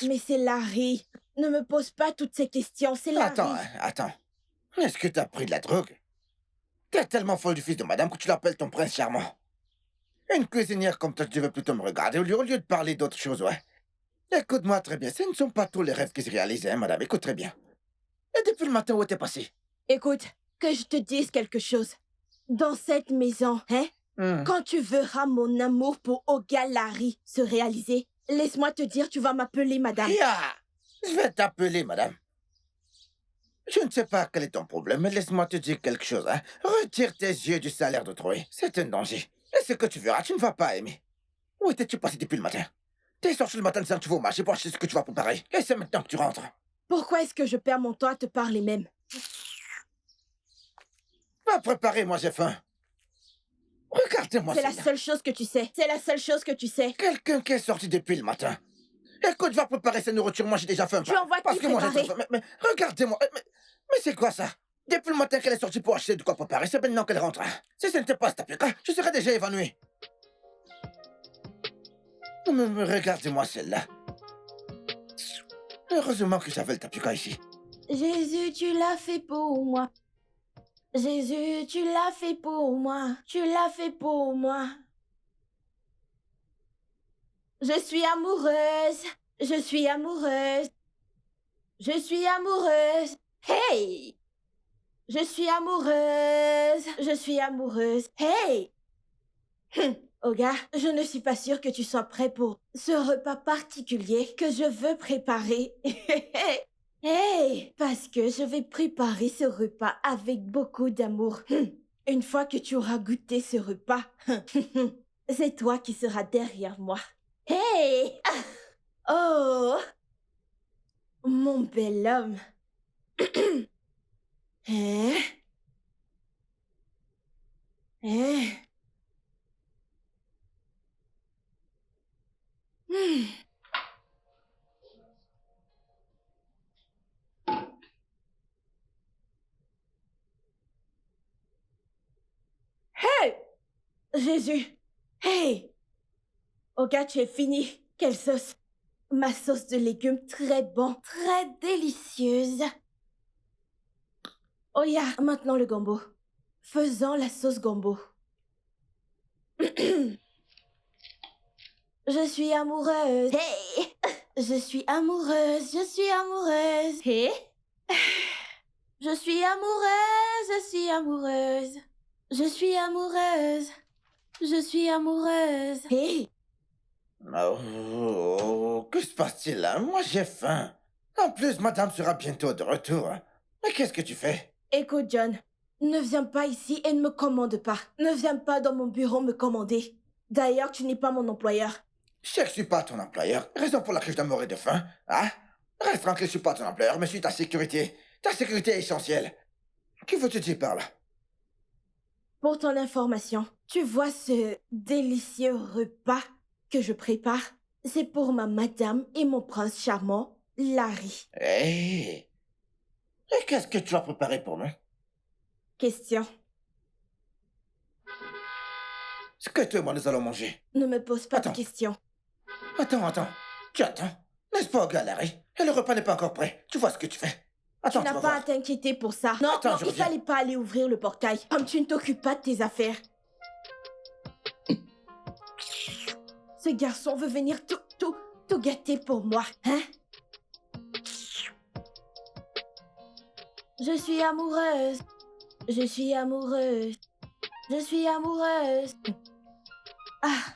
Mais c'est Larry. Ne me pose pas toutes ces questions, c'est Larry. Attends, hein, attends. Est-ce que t'as pris de la drogue? T'es tellement folle du fils de madame que tu l'appelles ton prince charmant. Une cuisinière comme toi, tu veux plutôt me regarder au lieu de parler d'autre chose, ouais. Écoute-moi très bien, ce ne sont pas tous les rêves qui se réalisent, hein, madame, écoute très bien. Et depuis le matin, où t'es passé? Écoute, que je te dise quelque chose. Dans cette maison, hein, quand tu verras mon amour pour Olga Larry se réaliser, laisse-moi te dire, tu vas m'appeler madame. Ya! Je vais t'appeler, madame. Je ne sais pas quel est ton problème, mais laisse-moi te dire quelque chose, hein. Retire tes yeux du salaire d'autrui. C'est un danger. Et ce que tu verras, tu ne vas pas aimer. Où étais-tu passé depuis le matin? T'es sorti le matin disant que tu vas au marché pour acheter ce que tu vas préparer. Et c'est maintenant que tu rentres. Pourquoi est-ce que je perds mon temps à te parler même? Va préparer, moi j'ai faim. Regardez-moi C'est la celle-là. seule chose que tu sais. C'est la seule chose que tu sais. Quelqu'un qui est sorti depuis le matin. Écoute, va préparer sa nourriture, moi j'ai déjà faim. Tu envoies Parce qui que moi j'ai préparer? faim. Mais regardez-moi. Mais c'est quoi ça? Depuis le matin qu'elle est sortie pour acheter de quoi préparer, c'est maintenant qu'elle rentre. Si ce n'était pas ce tapioca, je serais déjà évanoui. Mais regardez-moi celle-là. Heureusement que j'avais le tapioca ici. Jésus, tu l'as fait pour moi. Jésus, tu l'as fait pour moi. Tu l'as fait pour moi. Je suis amoureuse. Je suis amoureuse. Je suis amoureuse. Hey! Je suis amoureuse. Je suis amoureuse. Hey! Olga, je ne suis pas sûre que tu sois prêt pour ce repas particulier que je veux préparer. Hey! Parce que je vais préparer ce repas avec beaucoup d'amour. Une fois que tu auras goûté ce repas, c'est toi qui seras derrière moi. Hey! Oh! Mon bel homme. Hein? Hein? Hey! Jésus! Hey! Olga, tu es fini. Quelle sauce? Ma sauce de légumes très bon, très délicieuse. Oh ya, maintenant le gombo. Faisons la sauce gombo. Je suis amoureuse. Hey! Je suis amoureuse, je suis amoureuse. Hey! Je suis amoureuse, je suis amoureuse. Je suis amoureuse. Je suis amoureuse. Hey! Oh, que se passe-t-il là? Moi j'ai faim. En plus, madame sera bientôt de retour. Mais qu'est-ce que tu fais? Écoute, John, ne viens pas ici et ne me commande pas. Ne viens pas dans mon bureau me commander. D'ailleurs, tu n'es pas mon employeur. Je sais que je suis pas ton employeur, raison pour laquelle je dois mourir de faim. Hein? Reste tranquille, je suis pas ton employeur, mais je suis ta sécurité. Ta sécurité est essentielle. Que veux-tu dire par là? Pour ton information, tu vois ce délicieux repas que je prépare? C'est pour ma madame et mon prince charmant, Larry. Hé! Et qu'est-ce que tu as préparé pour nous? Question. Ce que toi et moi nous allons manger. Ne me pose pas de Attends. questions. Attends. Tu attends. N'est-ce pas, Larry? Et le repas n'est pas encore prêt. Tu vois ce que tu fais. Attends, Tu tu n'as vas pas à voir. t'inquiéter pour ça. Non, Attends, non, je il reviens. fallait pas aller ouvrir le portail. Comme tu ne t'occupes pas de tes affaires. Ce garçon veut venir tout gâter pour moi, hein? Je suis amoureuse. Je suis amoureuse. Je suis amoureuse. Ah,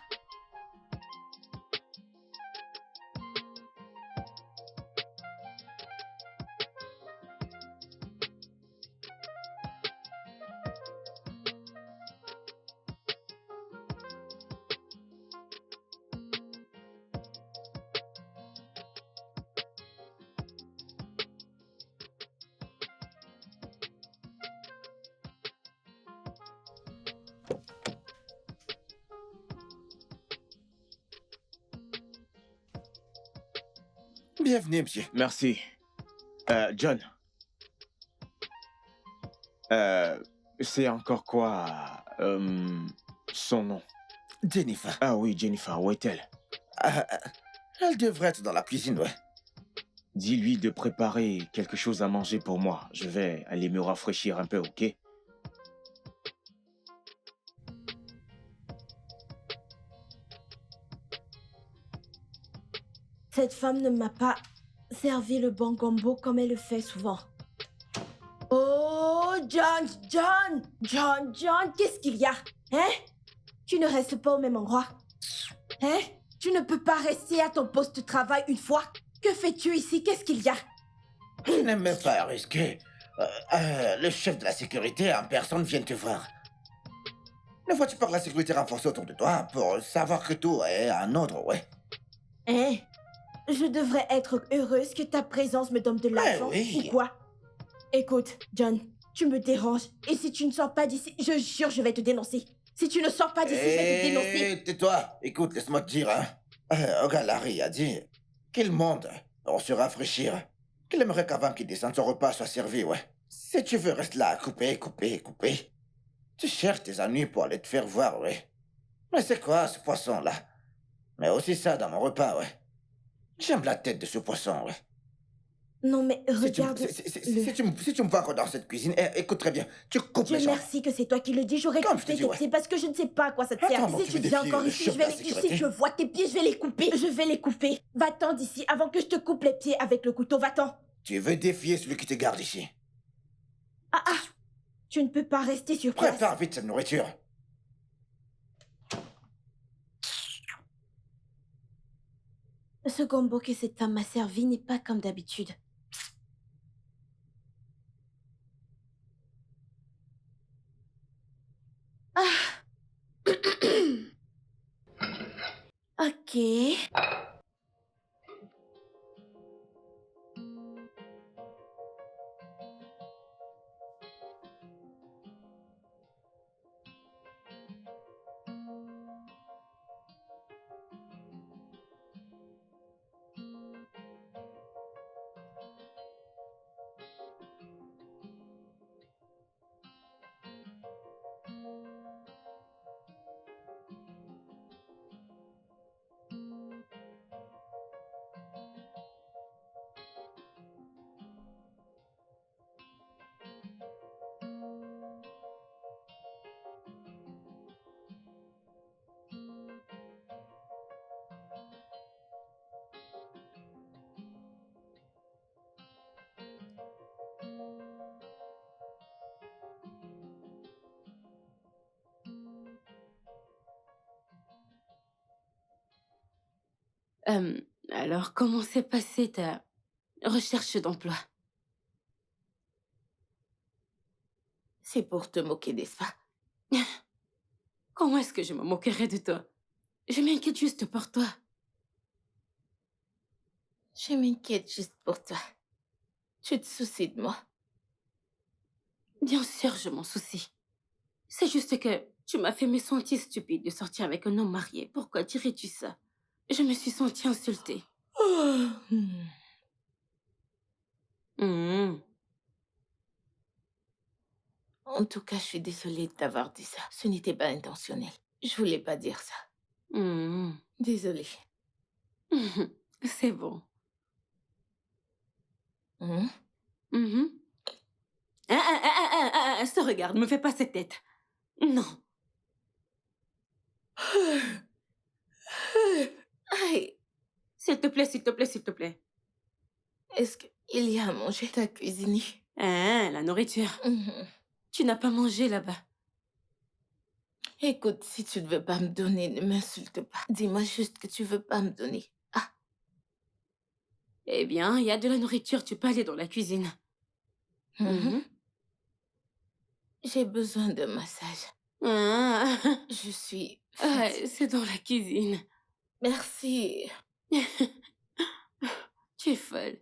Bienvenue, monsieur. Merci. John, c'est encore quoi son nom? Jennifer. Ah oui, Jennifer, où est-elle? Ah, elle devrait être dans la cuisine, ouais. Dis-lui de préparer quelque chose à manger pour moi. Je vais aller me rafraîchir un peu, ok? cette femme ne m'a pas servi le bon gombo comme elle le fait souvent. Oh, John, qu'est-ce qu'il y a? Hein? Tu ne restes pas au même endroit. Hein? Tu ne peux pas rester à ton poste de travail une fois. Que fais-tu ici? Qu'est-ce qu'il y a? Je n'aime même pas risquer. Le chef de la sécurité en personne vient te voir. Ne vois-tu pas que la sécurité renforcée autour de toi pour savoir que tout est en ordre, ouais? Hein? Je devrais être heureuse que ta présence me donne de l'argent oui. ou quoi? Écoute, John, tu me déranges. Et si tu ne sors pas d'ici, je jure, je vais te dénoncer. Si tu ne sors pas d'ici, je vais te dénoncer. Tais-toi. Écoute, laisse-moi te dire, hein. Regarde, Larry a dit qu'il monte pour se rafraîchir. Qu'il aimerait qu'avant qu'il descende, son repas soit servi, ouais. Si tu veux, reste là à couper. Tu cherches tes ennuis pour aller te faire voir, ouais. Mais c'est quoi, ce poisson-là? Mais aussi ça dans mon repas, ouais. J'aime la tête de ce poisson, ouais. Non, mais regarde. Si tu me vois encore dans cette cuisine, écoute très bien, tu coupes Dieu mes jambes. merci que c'est toi qui le dis. J'aurais Comme je te coupé dis, tes ouais. pieds parce que je ne sais pas à quoi ça te sert. Attends, Si tu tu veux viens défier encore le ici, chef je de vais la si sécurité? je vois tes pieds, je vais les couper. Je vais les couper. Va-t'en d'ici avant que je te coupe les pieds avec le couteau. Va-t'en. Tu veux défier celui qui te garde ici? Ah. Tu ne peux pas rester sur place. Prépare vite cette nourriture. Ce gombo que cette femme m'a servi n'est pas comme d'habitude. Ok. Alors, comment s'est passée ta recherche d'emploi? C'est pour te moquer, n'est-ce pas? Comment est-ce que je me moquerais de toi? Je m'inquiète juste pour toi. Je m'inquiète juste pour toi. Tu te soucies de moi. Bien sûr, je m'en soucie. C'est juste que tu m'as fait me sentir stupide de sortir avec un homme marié. Pourquoi dirais-tu ça? Je me suis sentie insultée. Hmm. En tout cas, je suis désolée de t'avoir dit ça. Ce n'était pas intentionnel. Je voulais pas dire ça. Hmm. Désolée. C'est bon. Hein? Mhm. Se regarde, me fais pas cette tête. Non. Aïe. S'il te plaît, s'il te plaît, s'il te plaît. Est-ce qu'il y a à manger? T'as cuisiné? Hein, la nourriture. Mhm. Tu n'as pas mangé là-bas. Écoute, si tu ne veux pas me donner, ne m'insulte pas. Dis-moi juste que tu veux pas me donner. Ah, Eh bien, il y a de la nourriture, tu peux aller dans la cuisine. mhm. Mhm. J'ai besoin de massage. Ah, Je suis ah, fatiguée. c'est dans la cuisine. Merci. Tu es folle.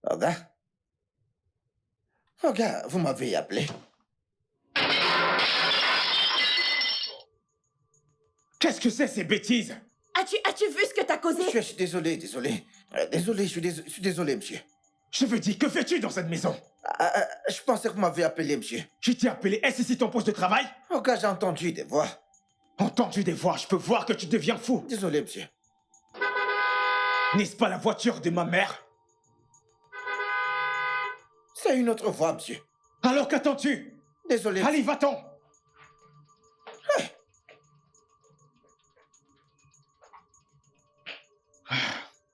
Regarde. Regarde, vous m'avez appelé. Qu'est-ce que c'est ces bêtises? As-tu vu ce que t'as causé? Je suis désolé, désolé. Désolé, je suis désolé, monsieur. Je veux dire, que fais-tu dans cette maison? Je pensais que vous m'avez appelé, monsieur. Je t'ai appelé, est-ce ici ton poste de travail? Regarde, j'ai entendu des voix. Entendu des voix, je peux voir que tu deviens fou. Désolé, monsieur. N'est-ce pas la voiture de ma mère? C'est une autre voix, monsieur. Alors qu'attends-tu? Désolé. Allez, va-t'en!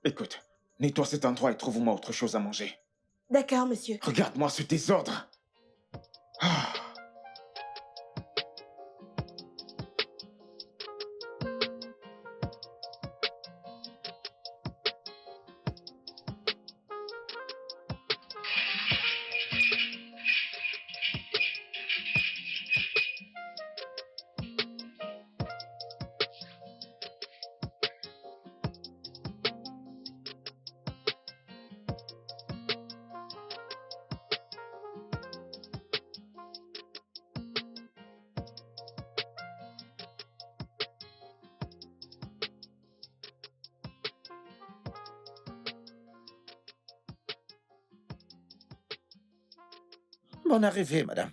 Écoute, nettoie cet endroit et trouve-moi autre chose à manger. D'accord, monsieur. Regarde-moi ce désordre. Ah. Bonne arrivée, madame.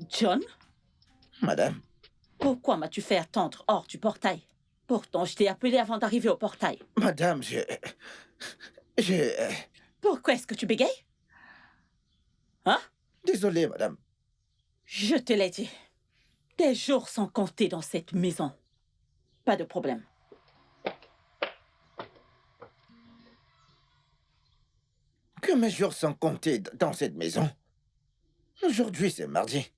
John, Madame. pourquoi m'as-tu fait attendre hors du portail? Pourtant, je t'ai appelé avant d'arriver au portail. Madame, je... Pourquoi est-ce que tu bégayes? Hein? Désolé, madame. Je te l'ai dit. Tes jours sont comptés dans cette maison. Pas de problème. Que mes jours sont comptés dans cette maison. Aujourd'hui, c'est mardi.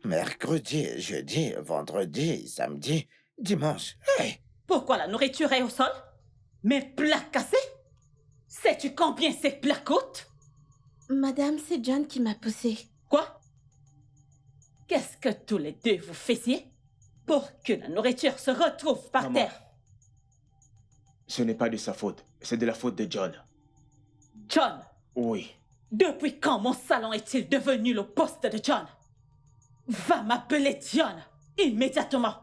Mercredi, jeudi, vendredi, samedi, dimanche. Hey! Pourquoi la nourriture est au sol? Mes plats cassés? Sais-tu combien ces plats coûtent? Madame, c'est John qui m'a poussée. Quoi? Qu'est-ce que tous les deux vous faisiez pour que la nourriture se retrouve par Maman. terre? Ce n'est pas de sa faute, c'est de la faute de John. John, Oui. depuis quand mon salon est-il devenu le poste de John? Va m'appeler John, immédiatement.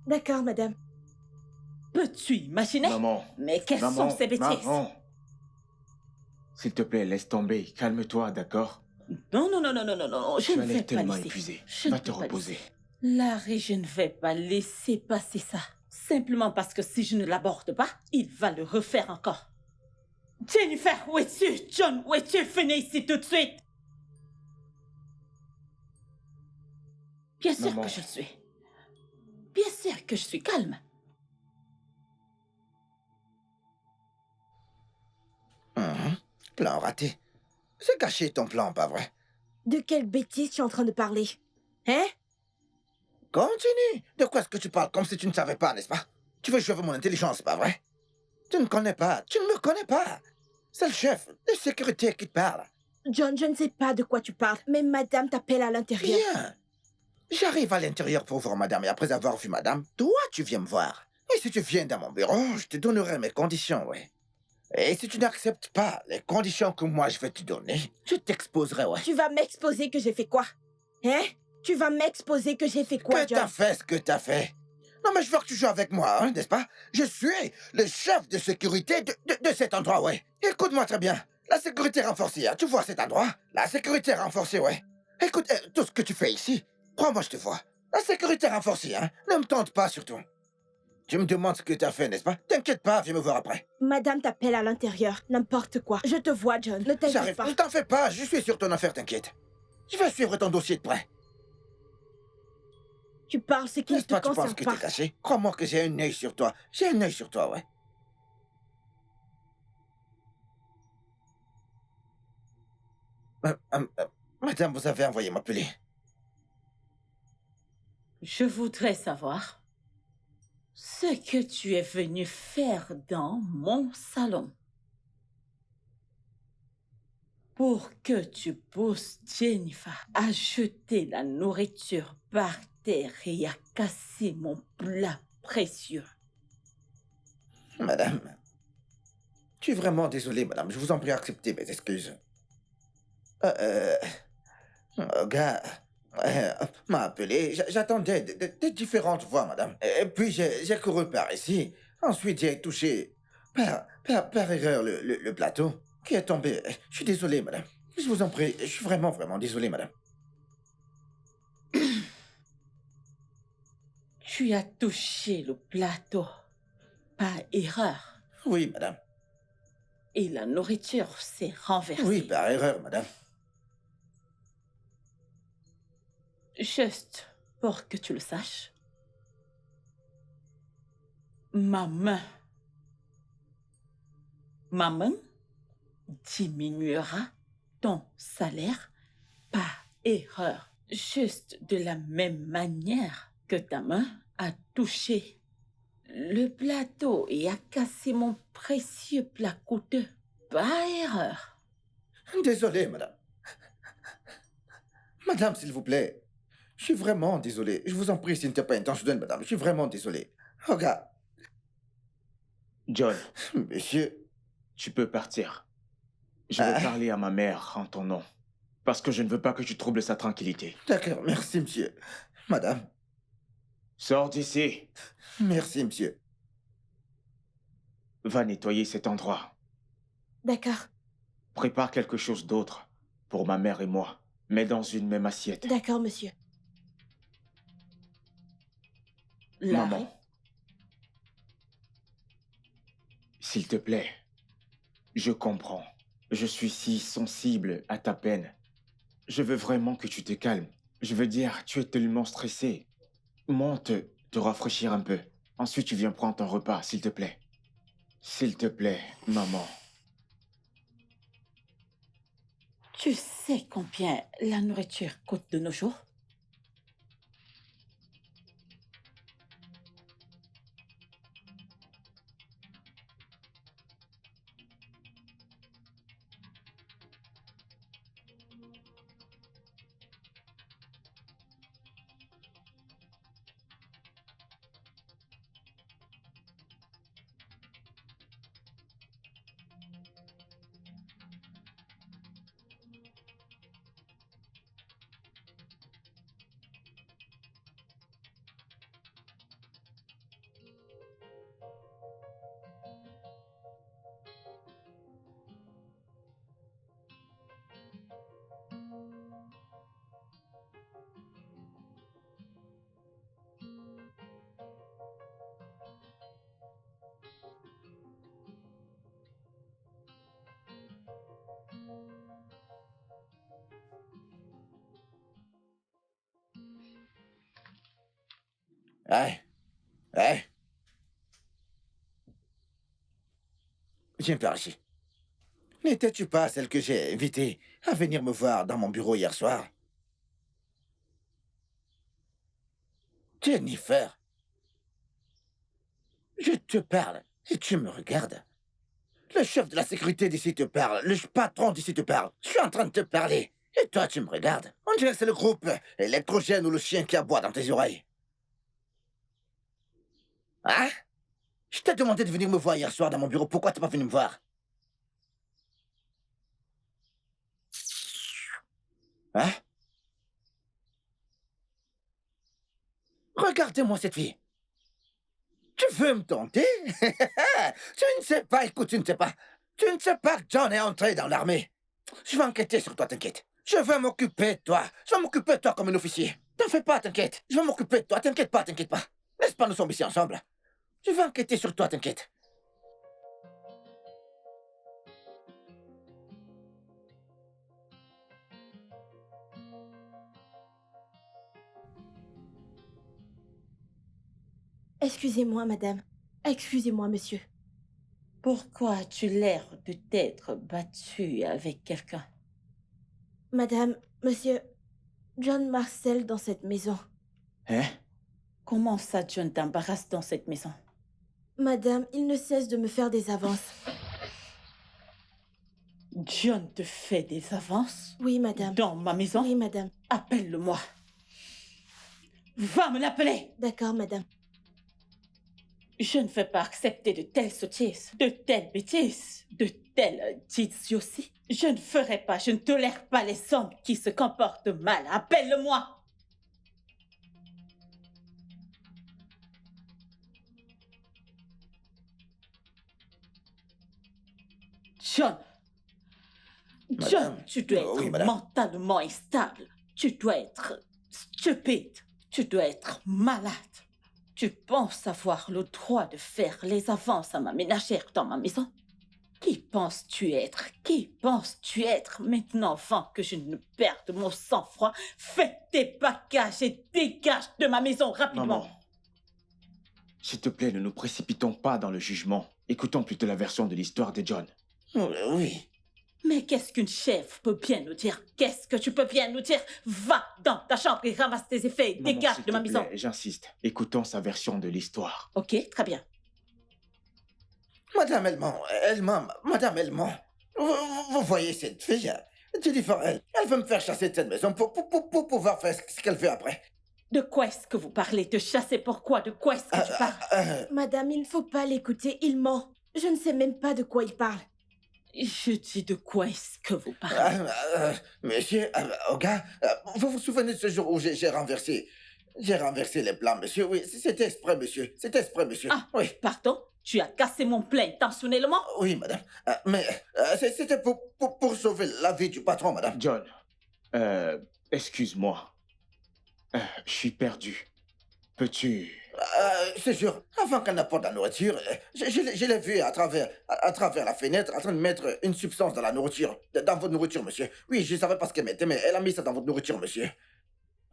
D'accord, madame. Peux-tu imaginer? Maman. Mais quelles Maman. sont ces bêtises? Maman. S'il te plaît, laisse tomber. Calme-toi, d'accord? Non, non, non, non, non, non, non, je Tu ne as vais l'air pas tellement laisser. épuisé. Je Va ne te peux pas reposer. laisser. Larry, je ne vais pas laisser passer ça. Simplement parce que si je ne l'aborde pas, il va le refaire encore. Jennifer, où es-tu? John, où es-tu? Venez ici tout de suite. Bien sûr Maman. que je le suis. Bien sûr que je suis calme. Plan raté. C'est caché ton plan, pas vrai? De quelle bêtise tu es en train de parler? Hein? Continue. De quoi est-ce que tu parles comme si tu ne savais pas, n'est-ce pas? Tu veux jouer avec mon intelligence, pas vrai? Tu ne connais pas. Tu ne me connais pas. C'est le chef de sécurité qui te parle. John, je ne sais pas de quoi tu parles, mais madame t'appelle à l'intérieur. Bien. J'arrive à l'intérieur pour voir madame et après avoir vu madame, toi, tu viens me voir. Et si tu viens dans mon bureau, je te donnerai mes conditions, ouais. Et si tu n'acceptes pas les conditions que moi je vais te donner, je t'exposerai, ouais. Tu vas m'exposer que j'ai fait quoi? Hein? Tu vas m'exposer que j'ai fait quoi, Que t'as John? fait ce que t'as fait. Non, mais je veux que tu joues avec moi, hein, n'est-ce pas? Je suis le chef de sécurité de cet endroit, ouais. Écoute-moi très bien. La sécurité renforcée, hein. Tu vois cet endroit? La sécurité renforcée, ouais. Écoute, tout ce que tu fais ici, Crois-moi, je te vois. La sécurité renforcée, hein. Ne me tente pas, surtout. Tu me demandes ce que t'as fait, n'est-ce pas? T'inquiète pas, viens me voir après. Madame t'appelle à l'intérieur. N'importe quoi. Je te vois, John. Ne t'inquiète J'arrive. pas. Ne t'en fais pas, je suis sur ton affaire, t'inquiète. Je vais suivre ton dossier de près. Tu parles ce qui ne N'est-ce te pas, tu penses concerne que pas. t'es caché? Crois-moi que j'ai un œil sur toi. J'ai un œil sur toi, ouais. Madame, vous avez envoyé m'appeler. Je voudrais savoir ce que tu es venu faire dans mon salon pour que tu pousses Jennifer à jeter la nourriture par terre et à casser mon plat précieux. Madame, je suis vraiment désolé, madame. Je vous en prie, acceptez mes excuses. Un gars m'a appelé. J'attendais de différentes voix, madame. Et puis j'ai couru par ici. Ensuite, j'ai touché par erreur le plateau qui est tombé. Je suis désolé, madame. Je vous en prie, je suis vraiment, vraiment désolé, madame. Tu as touché le plateau par erreur Oui, madame. et la nourriture s'est renversée. Oui, par erreur, madame. Juste pour que tu le saches, ma main diminuera ton salaire par erreur, juste de la même manière que ta main a touché le plateau et a cassé mon précieux plat coûteux par erreur. Désolé, madame. Madame, s'il vous plaît. Je suis vraiment désolé. Je vous en prie, ce n'était pas intentionnel, madame. Je suis vraiment désolé. Regarde, John, monsieur. tu peux partir. Je vais parler à ma mère en ton nom. Parce que je ne veux pas que tu troubles sa tranquillité. D'accord, merci, monsieur. Madame, Sors d'ici. merci, monsieur. Va nettoyer cet endroit. D'accord. Prépare quelque chose d'autre pour ma mère et moi. Mets dans une même assiette. D'accord, monsieur. Larry, Maman, s'il te plaît, je comprends. Je suis si sensible à ta peine. Je veux vraiment que tu te calmes. Je veux dire, tu es tellement stressé. Monte te rafraîchir un peu. Ensuite, tu viens prendre ton repas, s'il te plaît. S'il te plaît, maman. tu sais combien la nourriture coûte de nos jours? Hey, hey. Viens par ici. N'étais-tu pas celle que j'ai invitée à venir me voir dans mon bureau hier soir? Jennifer, je te parle et tu me regardes. Le chef de la sécurité d'ici te parle, le patron d'ici te parle. Je suis en train de te parler. Et toi, tu me regardes. On dirait que c'est le groupe électrogène ou le chien qui aboie dans tes oreilles. Hein? Je t'ai demandé de venir me voir hier soir dans mon bureau. Pourquoi t'es pas venu me voir? Hein? Regardez-moi cette fille. Tu veux me tenter? Tu ne sais pas, écoute, tu ne sais pas. Tu ne sais pas que John est entré dans l'armée. Je vais enquêter sur toi, t'inquiète. Je vais m'occuper de toi. Je vais m'occuper de toi comme un officier. T'en fais pas, t'inquiète. Je vais m'occuper de toi, t'inquiète pas, t'inquiète pas. N'est-ce pas, nous sommes ici ensemble. Je vais enquêter sur toi, t'inquiète. Excusez-moi, madame. Excusez-moi, monsieur. Pourquoi as-tu l'air de t'être battu avec quelqu'un? Madame, monsieur, John m'harcèle dans cette maison. Hein? Comment ça, John t'embarrasse dans cette maison? Madame, il ne cesse de me faire des avances. John te fait des avances Oui, madame. dans ma maison? Oui, madame. Appelle-le-moi. Va me l'appeler. D'accord, madame. Je ne vais pas accepter de telles sottises, de telles bêtises, de telles idioties. Je ne ferai pas, je ne tolère pas les hommes qui se comportent mal. Appelle-le-moi. John. John, Madame. tu dois être Oui, madame. mentalement instable. Tu dois être stupide. Tu dois être malade. Tu penses avoir le droit de faire les avances à ma ménagère dans ma maison? Qui penses-tu être? Qui penses-tu être? Maintenant, avant que je ne perde mon sang-froid, fais tes bagages et dégage de ma maison rapidement. Maman, s'il te plaît, ne nous précipitons pas dans le jugement. Écoutons plutôt la version de l'histoire de John. Oui. Mais qu'est-ce qu'une chef peut bien nous dire? Qu'est-ce que tu peux bien nous dire? Va dans ta chambre et ramasse tes effets et Maman, dégage s'il de ma te maison. plaît, j'insiste. Écoutons sa version de l'histoire. Ok, très bien. Madame, elle ment. Madame, elle ment. Vous voyez cette fille? Jennifer, elle veut me faire chasser de cette maison pour pouvoir faire ce qu'elle fait après. De quoi est-ce que vous parlez? Te chasser pourquoi? De quoi est-ce que tu parles? Madame, il ne faut pas l'écouter, il ment. Je ne sais même pas de quoi il parle. Je dis de quoi est-ce que vous parlez? Monsieur, Oga, vous vous souvenez de ce jour où j'ai renversé les plans, monsieur? Oui, c'était exprès, monsieur. C'était exprès, monsieur. Ah, Oui, pardon? Tu as cassé mon plein intentionnellement? oui, madame. Mais c'était pour sauver la vie du patron, madame. John, excuse-moi. Je suis perdu. Peux-tu... C'est sûr, avant qu'elle n'apporte la nourriture, je l'ai vu à travers la fenêtre en train de mettre une substance dans la nourriture, dans votre nourriture, monsieur. Oui, je ne savais pas ce qu'elle mettait, mais elle a mis ça dans votre nourriture, monsieur.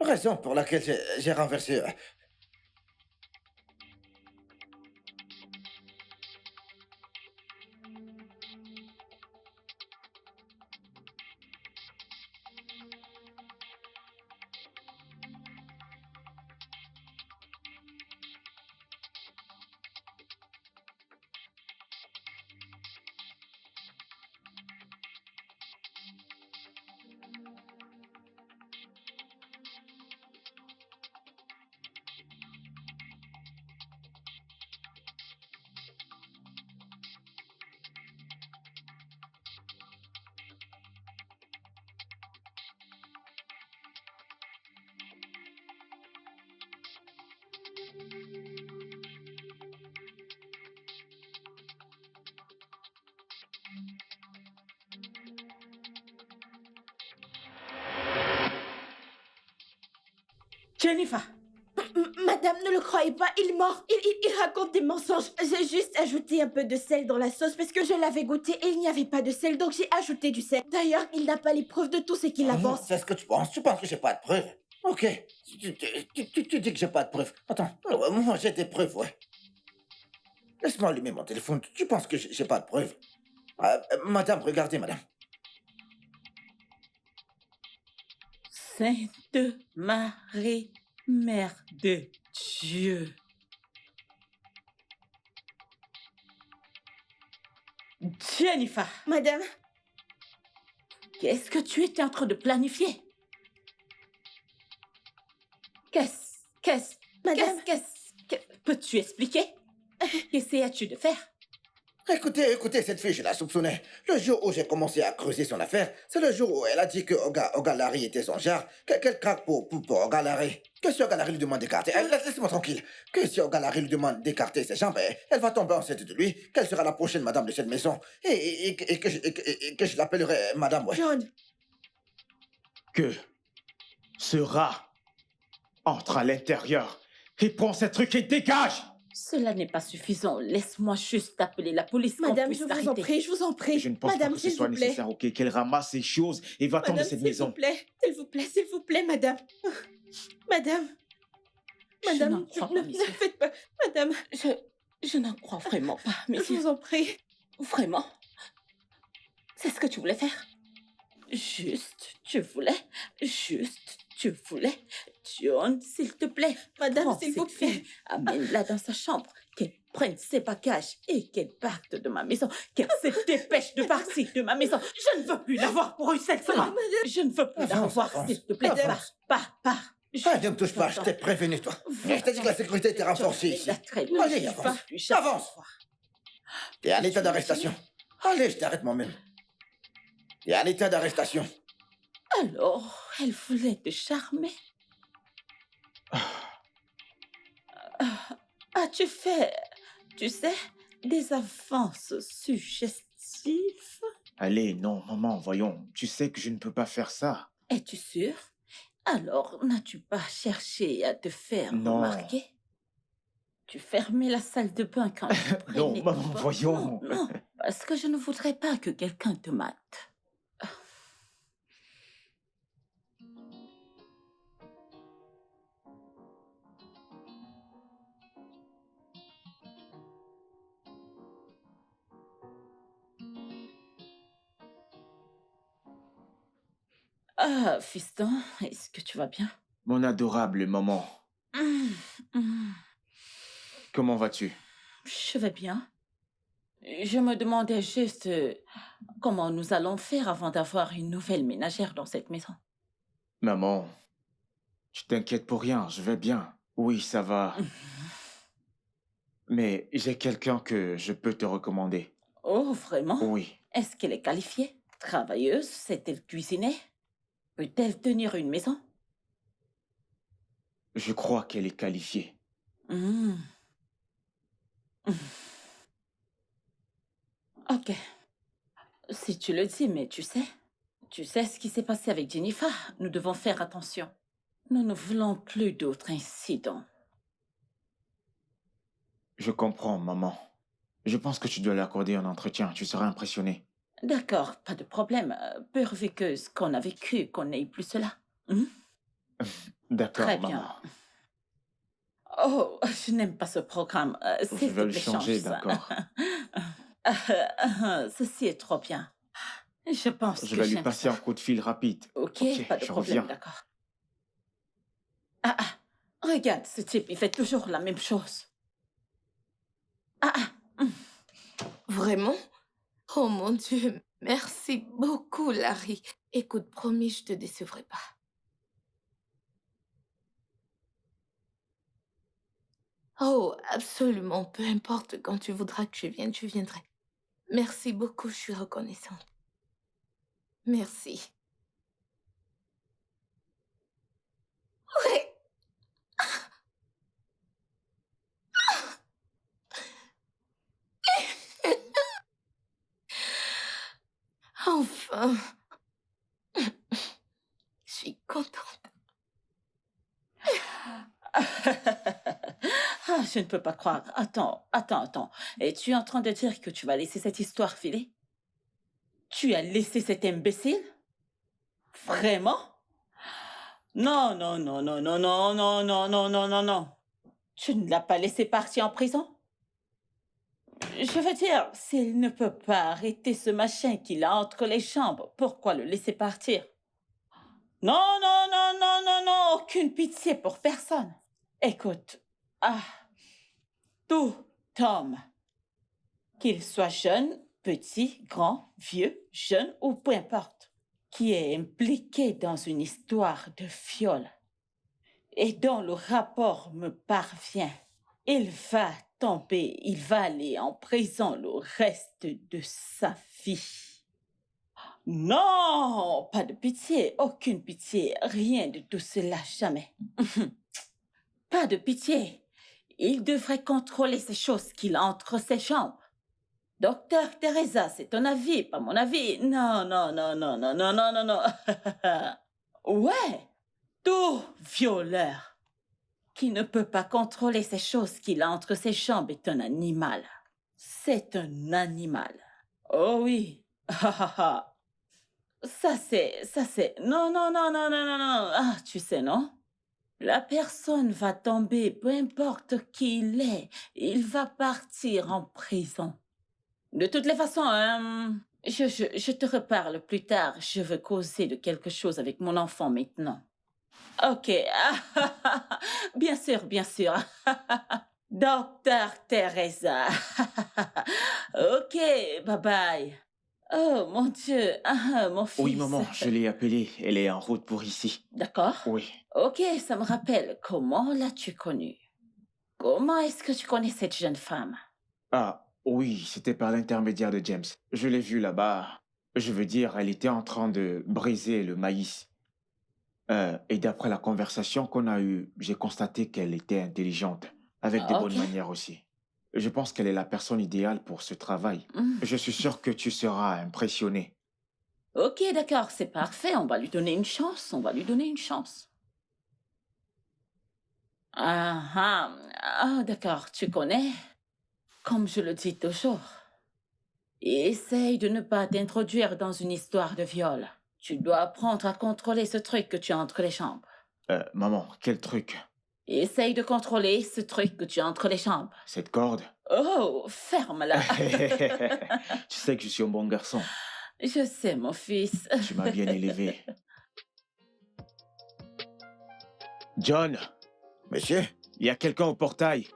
Raison pour laquelle j'ai renversé. Jennifer! Madame, ne le croyez pas, il ment. Il raconte des mensonges. J'ai juste ajouté un peu de sel dans la sauce parce que je l'avais goûté et il n'y avait pas de sel, donc j'ai ajouté du sel. D'ailleurs, il n'a pas les preuves de tout ce qu'il avance. C'est ce que tu penses? Tu penses que j'ai pas de preuves? Ok. Tu dis que j'ai pas de preuves. Attends, moi j'ai des preuves, ouais. Laisse-moi allumer mon téléphone. Tu penses que j'ai pas de preuves? Madame, regardez, madame. Sainte Marie, Mère de Dieu. Jennifer, Madame, qu'est-ce que tu étais en train de planifier? Madame. Peux-tu expliquer? Qu'essayais-tu de faire? Écoutez, cette fille, je la soupçonnais. Le jour où j'ai commencé à creuser son affaire, c'est le jour où elle a dit que Oga Larry était son genre, qu'elle craque pour Oga Larry. Que si Oga Larry lui demande d'écarter, laisse-moi tranquille. Que si Oga Larry lui demande d'écarter ses jambes, elle va tomber enceinte de lui, qu'elle sera la prochaine madame de cette maison, et que je l'appellerai madame, ouais. John, Que sera Entre à l'intérieur et prends ces trucs et dégage! Cela n'est pas suffisant. Laisse-moi juste appeler la police qu'on Madame, puisse je vous t'arrêter. en prie, je vous en prie. Je ne pense Madame, pas que ce s'il soit vous plaît. nécessaire, ok? Qu'elle ramasse ces choses et va-t'en de Madame, cette s'il vous maison. plaît. S'il vous plaît, madame. Madame. Je n'en Madame, crois pas, ne monsieur. faites pas. Madame, Je n'en crois vraiment pas, je monsieur. vous en prie. Vraiment? C'est ce que tu voulais faire? Juste, tu voulais. John, s'il te plaît. Madame, prends s'il vous cette plaît. fille, amène-la dans sa chambre, qu'elle prenne ses bagages et qu'elle parte de ma maison, qu'elle se dépêche de partir de ma maison. Je ne veux plus la voir pour une seule seconde. Je ne veux plus la Avance, revoir, avance. s'il te plaît. Avance. Pars. Ah, ne me touche pas, je t'ai prévenu, toi. Je t'ai dit que la sécurité était renforcée ici. Allez, avance. T'es en état d'arrestation. Allez, je t'arrête moi-même. T'es en état d'arrestation. Alors, elle voulait te charmer. As-tu fait, tu sais, des avances suggestives? Allez, non, maman, voyons. Tu sais que je ne peux pas faire ça. Es-tu sûr? Alors, n'as-tu pas cherché à te faire Non. remarquer? Tu fermais la salle de bain quand tu prenais Non, ton maman, bain. voyons. Non, parce que je ne voudrais pas que quelqu'un te mate. Ah, fiston, est-ce que tu vas bien? Mon adorable maman, Hum. comment vas-tu? Je vais bien. Je me demandais juste comment nous allons faire avant d'avoir une nouvelle ménagère dans cette maison. Maman, tu t'inquiètes pour rien, je vais bien. Oui, ça va. Mais j'ai quelqu'un que je peux te recommander. Oh, vraiment? Oui. Est-ce qu'elle est qualifiée? Travailleuse? Sait-elle cuisiner? Peut-elle tenir une maison? Je crois qu'elle est qualifiée. Hmm. Ok. Si tu le dis, mais tu sais ce qui s'est passé avec Jennifer. Nous devons faire attention. Nous ne voulons plus d'autres incidents. Je comprends, maman. Je pense que tu dois lui accorder un entretien, tu seras impressionné. D'accord, pas de problème. Pourvu que ce qu'on a vécu, qu'on n'ait plus cela. Hmm? D'accord, Très maman. bien. Oh, je n'aime pas ce programme. Je S'il te vais le plaît, changer, change ça. d'accord. Ceci est trop bien. Je pense Je que vais lui j'aime passer ça. un coup de fil rapide. Ok, Ok, pas de je problème, reviens. d'accord. Regarde, ce type, il fait toujours la même chose. Vraiment? Oh mon Dieu, merci beaucoup, Larry. Écoute, promis, je te décevrai pas. Oh, absolument, peu importe quand tu voudras que je vienne, je viendrai. Merci beaucoup, je suis reconnaissante. Merci. Ouais. Enfin. Je suis contente. Je ne peux pas croire. Attends. Es-tu en train de dire que tu vas laisser cette histoire filer? Tu as laissé cet imbécile? Vraiment? Non. Tu ne l'as pas laissé partir en prison? Je veux dire, s'il ne peut pas arrêter ce machin qu'il a entre les jambes, pourquoi le laisser partir? Non, aucune pitié pour personne. Écoute, tout homme, qu'il soit jeune, petit, grand, vieux, jeune ou peu importe, qui est impliqué dans une histoire de viol et dont le rapport me parvient, il va aller en prison le reste de sa vie. Non, pas de pitié, aucune pitié, rien de tout cela, jamais. Pas de pitié. Il devrait contrôler ces choses qu'il a entre ses jambes. Docteur Teresa, c'est ton avis, pas mon avis. Non. Ouais, tout violeur qui ne peut pas contrôler ces choses qu'il a entre ses jambes est un animal. C'est un animal. Oh oui. Ah, ah, ah. Non, non, non, non, non, non, non. Ah, tu sais, non? La personne va tomber, peu importe qui il va partir en prison. De toutes les façons, je te reparle plus tard. Je veux causer de quelque chose avec mon enfant maintenant. Ok. Bien sûr, bien sûr. Docteur Teresa. Ok, bye bye. Oh, mon Dieu. Mon fils. Oui, maman, je l'ai appelée. Elle est en route pour ici. D'accord. Oui. Ok, ça me rappelle. Comment l'as-tu connue? Comment est-ce que tu connais cette jeune femme? Ah, oui, c'était par l'intermédiaire de James. Je l'ai vue là-bas. Je veux dire, elle était en train de briser le maïs. Et d'après la conversation qu'on a eue, j'ai constaté qu'elle était intelligente, avec des bonnes Ok. manières aussi. Je pense qu'elle est la personne idéale pour ce travail. Hmm. Je suis sûr que tu seras impressionné. Ok, d'accord, c'est parfait. On va lui donner une chance. On va lui donner une chance. D'accord, tu connais. Comme je le dis toujours, essaye de ne pas t'introduire dans une histoire de viol. Tu dois apprendre à contrôler ce truc que tu as entre les jambes. Maman, quel truc. Essaye de contrôler ce truc que tu as entre les jambes. Cette corde. Oh, ferme-la. Tu sais que je suis un bon garçon. Je sais, mon fils. Tu m'as bien élevé. John, Monsieur? il y a quelqu'un au portail.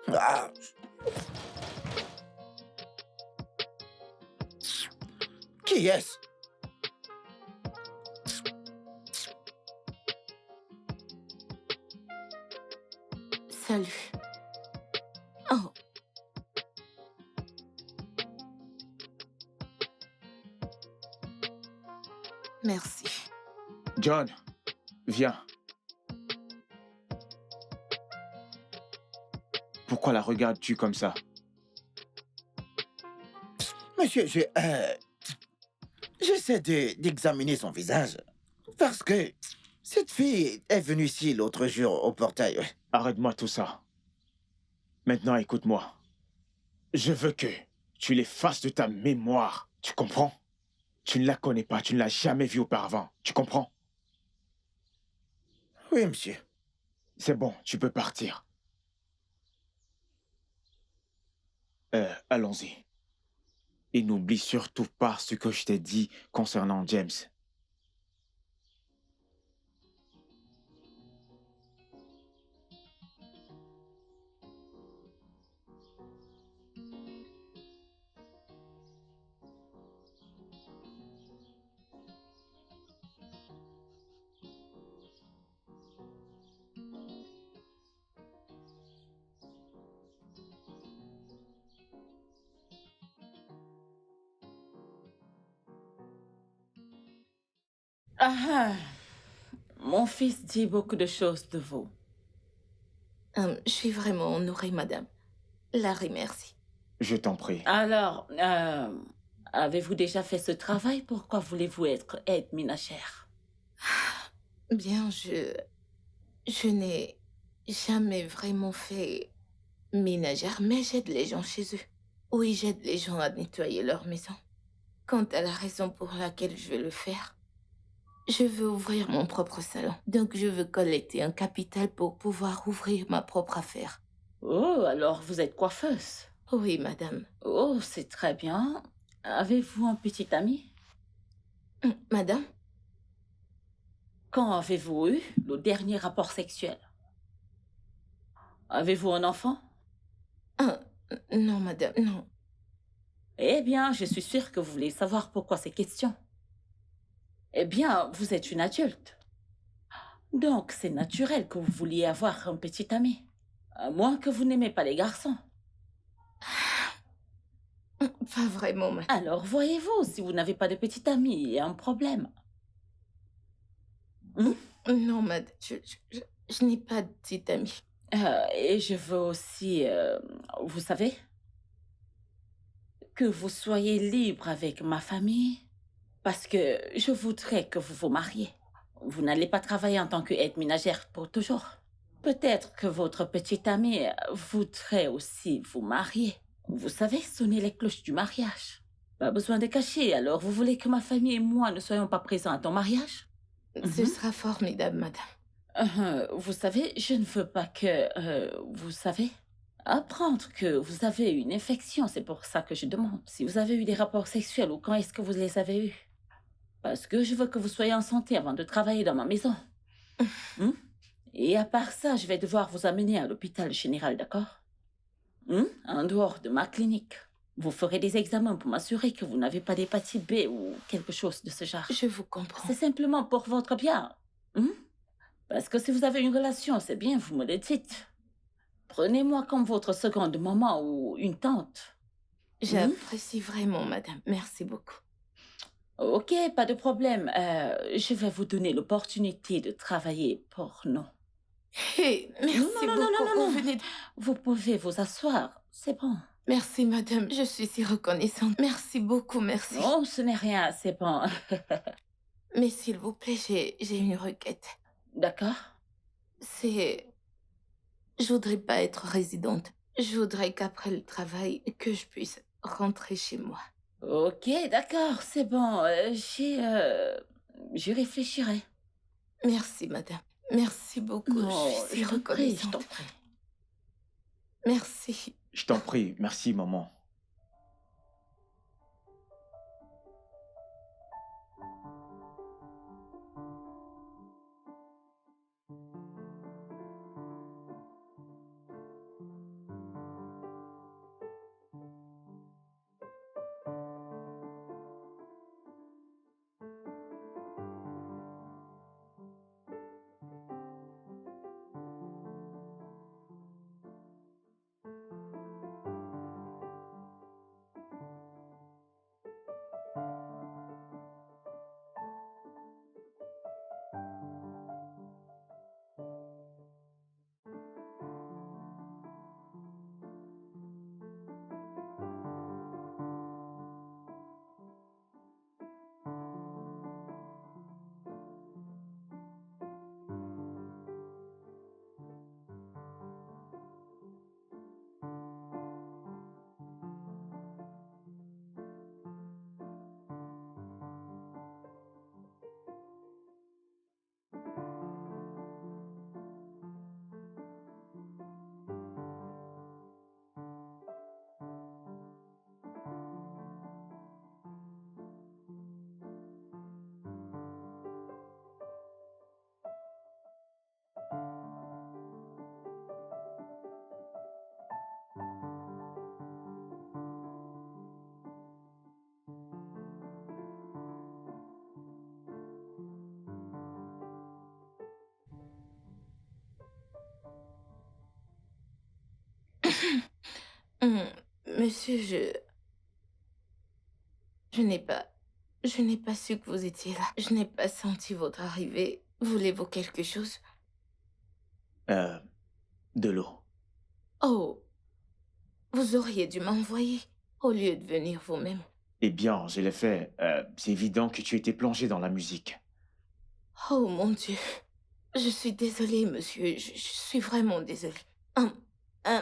Ah. Qui est-ce? Salut. Oh, merci. John, viens. Pourquoi la regardes-tu comme ça? Monsieur, j'essaie d'examiner son visage. Parce que cette fille est venue ici l'autre jour au portail. Arrête-moi tout ça. Maintenant, écoute-moi. Je veux que tu l'effaces de ta mémoire. Tu comprends? Tu ne la connais pas, tu ne l'as jamais vue auparavant. Tu comprends? Oui, monsieur. C'est bon, tu peux partir. Allons-y. Et n'oublie surtout pas ce que je t'ai dit concernant James. Mon fils dit beaucoup de choses de vous. Je suis vraiment honorée, madame. La remercie. Je t'en prie. Alors, avez-vous déjà fait ce travail? Pourquoi voulez-vous être aide ménagère? Bien, je n'ai jamais vraiment fait ménagère, mais j'aide les gens chez eux. Oui, j'aide les gens à nettoyer leur maison. Quant à la raison pour laquelle je vais le faire, je veux ouvrir mon propre salon. Donc, je veux collecter un capital pour pouvoir ouvrir ma propre affaire. Oh, alors vous êtes coiffeuse. Oui, madame. Oh, c'est très bien. Avez-vous un petit ami? Madame? Quand avez-vous eu le dernier rapport sexuel? Avez-vous un enfant? Non, madame, non. Eh bien, je suis sûre que vous voulez savoir pourquoi ces questions. Eh bien, vous êtes une adulte. Donc, c'est naturel que vous vouliez avoir un petit ami. À moins que vous n'aimez pas les garçons. Pas vraiment, madame. Alors, voyez-vous, si vous n'avez pas de petit ami, il y a un problème. Non, madame, je n'ai pas de petite amie. Et je veux aussi, vous savez, que vous soyez libre avec ma famille, parce que je voudrais que vous vous mariez. Vous n'allez pas travailler en tant qu'aide ménagère pour toujours. Peut-être que votre petite amie voudrait aussi vous marier. Vous savez, sonner les cloches du mariage. Pas besoin de cacher, alors vous voulez que ma famille et moi ne soyons pas présents à ton mariage? Ce Mhm. sera formidable, madame. Vous savez, je ne veux pas que, vous savez, apprendre que vous avez une infection, c'est pour ça que je demande. Si vous avez eu des rapports sexuels ou quand est-ce que vous les avez eus? Parce que je veux que vous soyez en santé avant de travailler dans ma maison. Hmm? Et à part ça, je vais devoir vous amener à l'hôpital général, d'accord? En dehors de ma clinique. Vous ferez des examens pour m'assurer que vous n'avez pas d'hépatite B ou quelque chose de ce genre. Je vous comprends. C'est simplement pour votre bien. Parce que si vous avez une relation, c'est bien, vous me le dites. Prenez-moi comme votre seconde maman ou une tante. J'apprécie vraiment, madame. Merci beaucoup. Ok, pas de problème. Je vais vous donner l'opportunité de travailler pour nous. Hey, merci non, beaucoup. non, Vous non. venez de- Vous pouvez vous asseoir, c'est bon. Merci, madame. Je suis si reconnaissante. Merci beaucoup, merci. Non, ce n'est rien, c'est bon. Mais s'il vous plaît, j'ai une requête. D'accord? C'est... Je voudrais pas être résidente. Je voudrais qu'après le travail, que je puisse rentrer chez moi. Ok, d'accord, c'est bon. J'y réfléchirai. Merci, madame. Merci beaucoup. Non, je suis si je t'en prie, je reconnaissante. t'en prie. Merci. Je t'en prie, merci maman. Hum, Monsieur, je n'ai pas... Je n'ai pas su que vous étiez là. Je n'ai pas senti votre arrivée. Voulez-vous quelque chose? De l'eau. Oh, vous auriez dû m'envoyer au lieu de venir vous-même. Eh bien, je l'ai fait. C'est évident que tu étais plongé dans la musique. Oh mon Dieu. Je suis désolée, monsieur. Je suis vraiment désolée.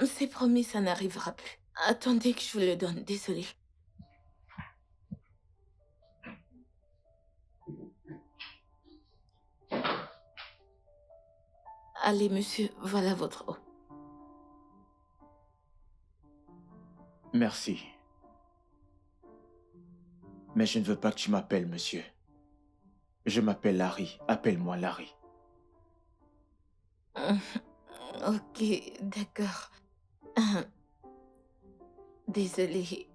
C'est promis, ça n'arrivera plus. Attendez que je vous le donne. Désolée. Allez, monsieur, voilà votre eau. Merci. Mais je ne veux pas que tu m'appelles monsieur. Je m'appelle Larry. Appelle-moi Larry. Ok, d'accord. Désolée.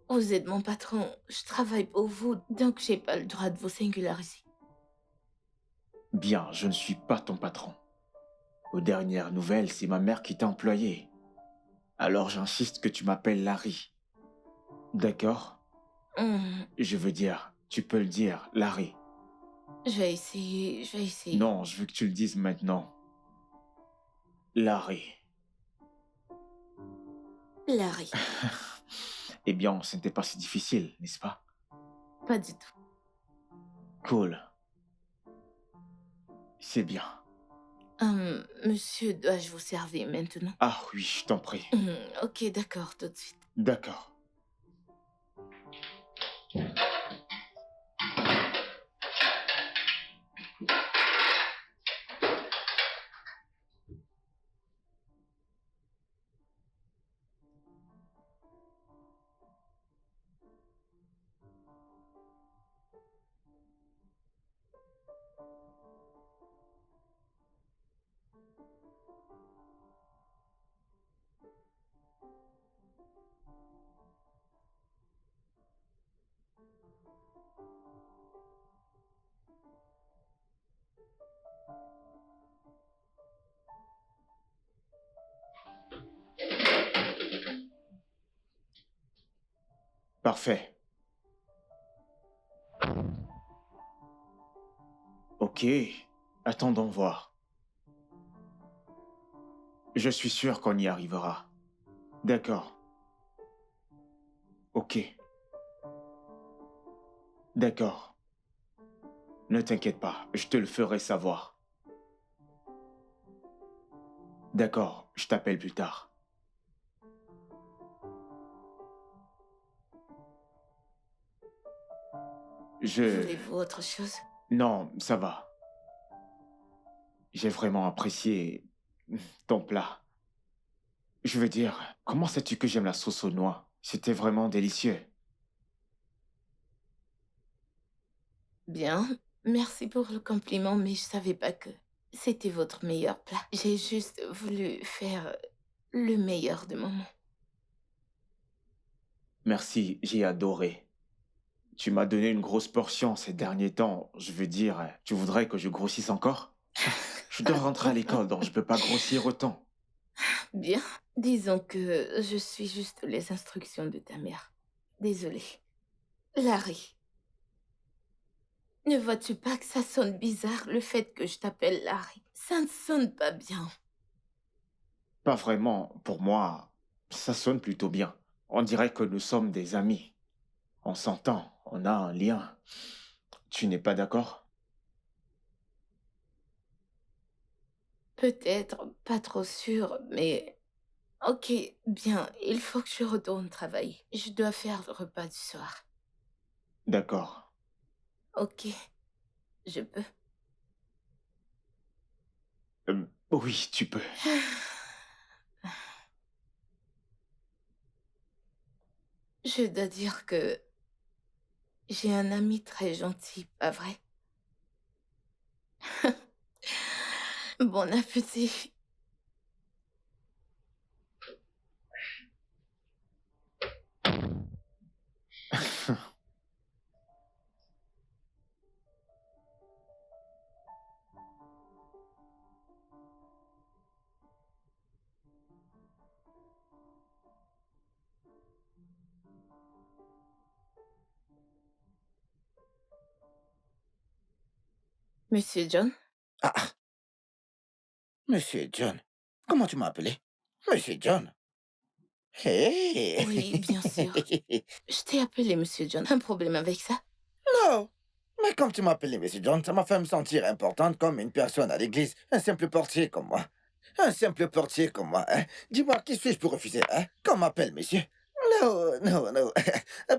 Vous êtes mon patron. Je travaille pour vous, donc j'ai pas le droit de vous singulariser. Bien, je ne suis pas ton patron. Aux dernières nouvelles, c'est ma mère qui t'a employé. Alors j'insiste que tu m'appelles Larry. D'accord? Je veux dire, tu peux le dire, Larry. Je vais essayer. Non, je veux que tu le dises maintenant. Larry. Larry. Eh bien, ce n'était pas si difficile, n'est-ce pas? Pas du tout. Cool. C'est bien. Monsieur, dois-je vous servir maintenant? Ah oui, je t'en prie. Ok, d'accord, tout de suite. D'accord. Parfait. Ok. Attendons voir. Je suis sûr qu'on y arrivera. D'accord. Ok. D'accord. Ne t'inquiète pas, je te le ferai savoir. D'accord, je t'appelle plus tard. Voulez-vous autre chose? Non, ça va. J'ai vraiment apprécié ton plat. Je veux dire, comment sais-tu que j'aime la sauce aux noix? C'était vraiment délicieux. Bien, merci pour le compliment, mais je savais pas que c'était votre meilleur plat. J'ai juste voulu faire le meilleur de moment. Merci, j'ai adoré. Tu m'as donné une grosse portion ces derniers temps. Je veux dire, tu voudrais que je grossisse encore? Je dois rentrer à l'école, donc je peux pas grossir autant. Bien, disons que je suis juste les instructions de ta mère. Désolée. Larry, ne vois-tu pas que ça sonne bizarre le fait que je t'appelle Larry? Ça ne sonne pas bien. Pas vraiment. Pour moi, ça sonne plutôt bien. On dirait que nous sommes des amis. On s'entend, on a un lien. Tu n'es pas d'accord? Peut-être, pas trop sûr, mais... Ok, bien, il faut que je retourne travailler. Je dois faire le repas du soir. D'accord. Ok, je peux. Oui, tu peux. Je dois dire que j'ai un ami très gentil, pas vrai? Bon appétit. Monsieur John? Ah, Monsieur John. Comment tu m'as appelé? Monsieur John. Hey! Oui, bien sûr. Je t'ai appelé Monsieur John. Un problème avec ça? Non. Mais comme tu m'as appelé Monsieur John, ça m'a fait me sentir importante comme une personne à l'église. Un simple portier comme moi. Un simple portier comme moi, hein. Dis-moi, qui suis-je pour refuser, hein? Qu'on m'appelle monsieur? Non, non, non.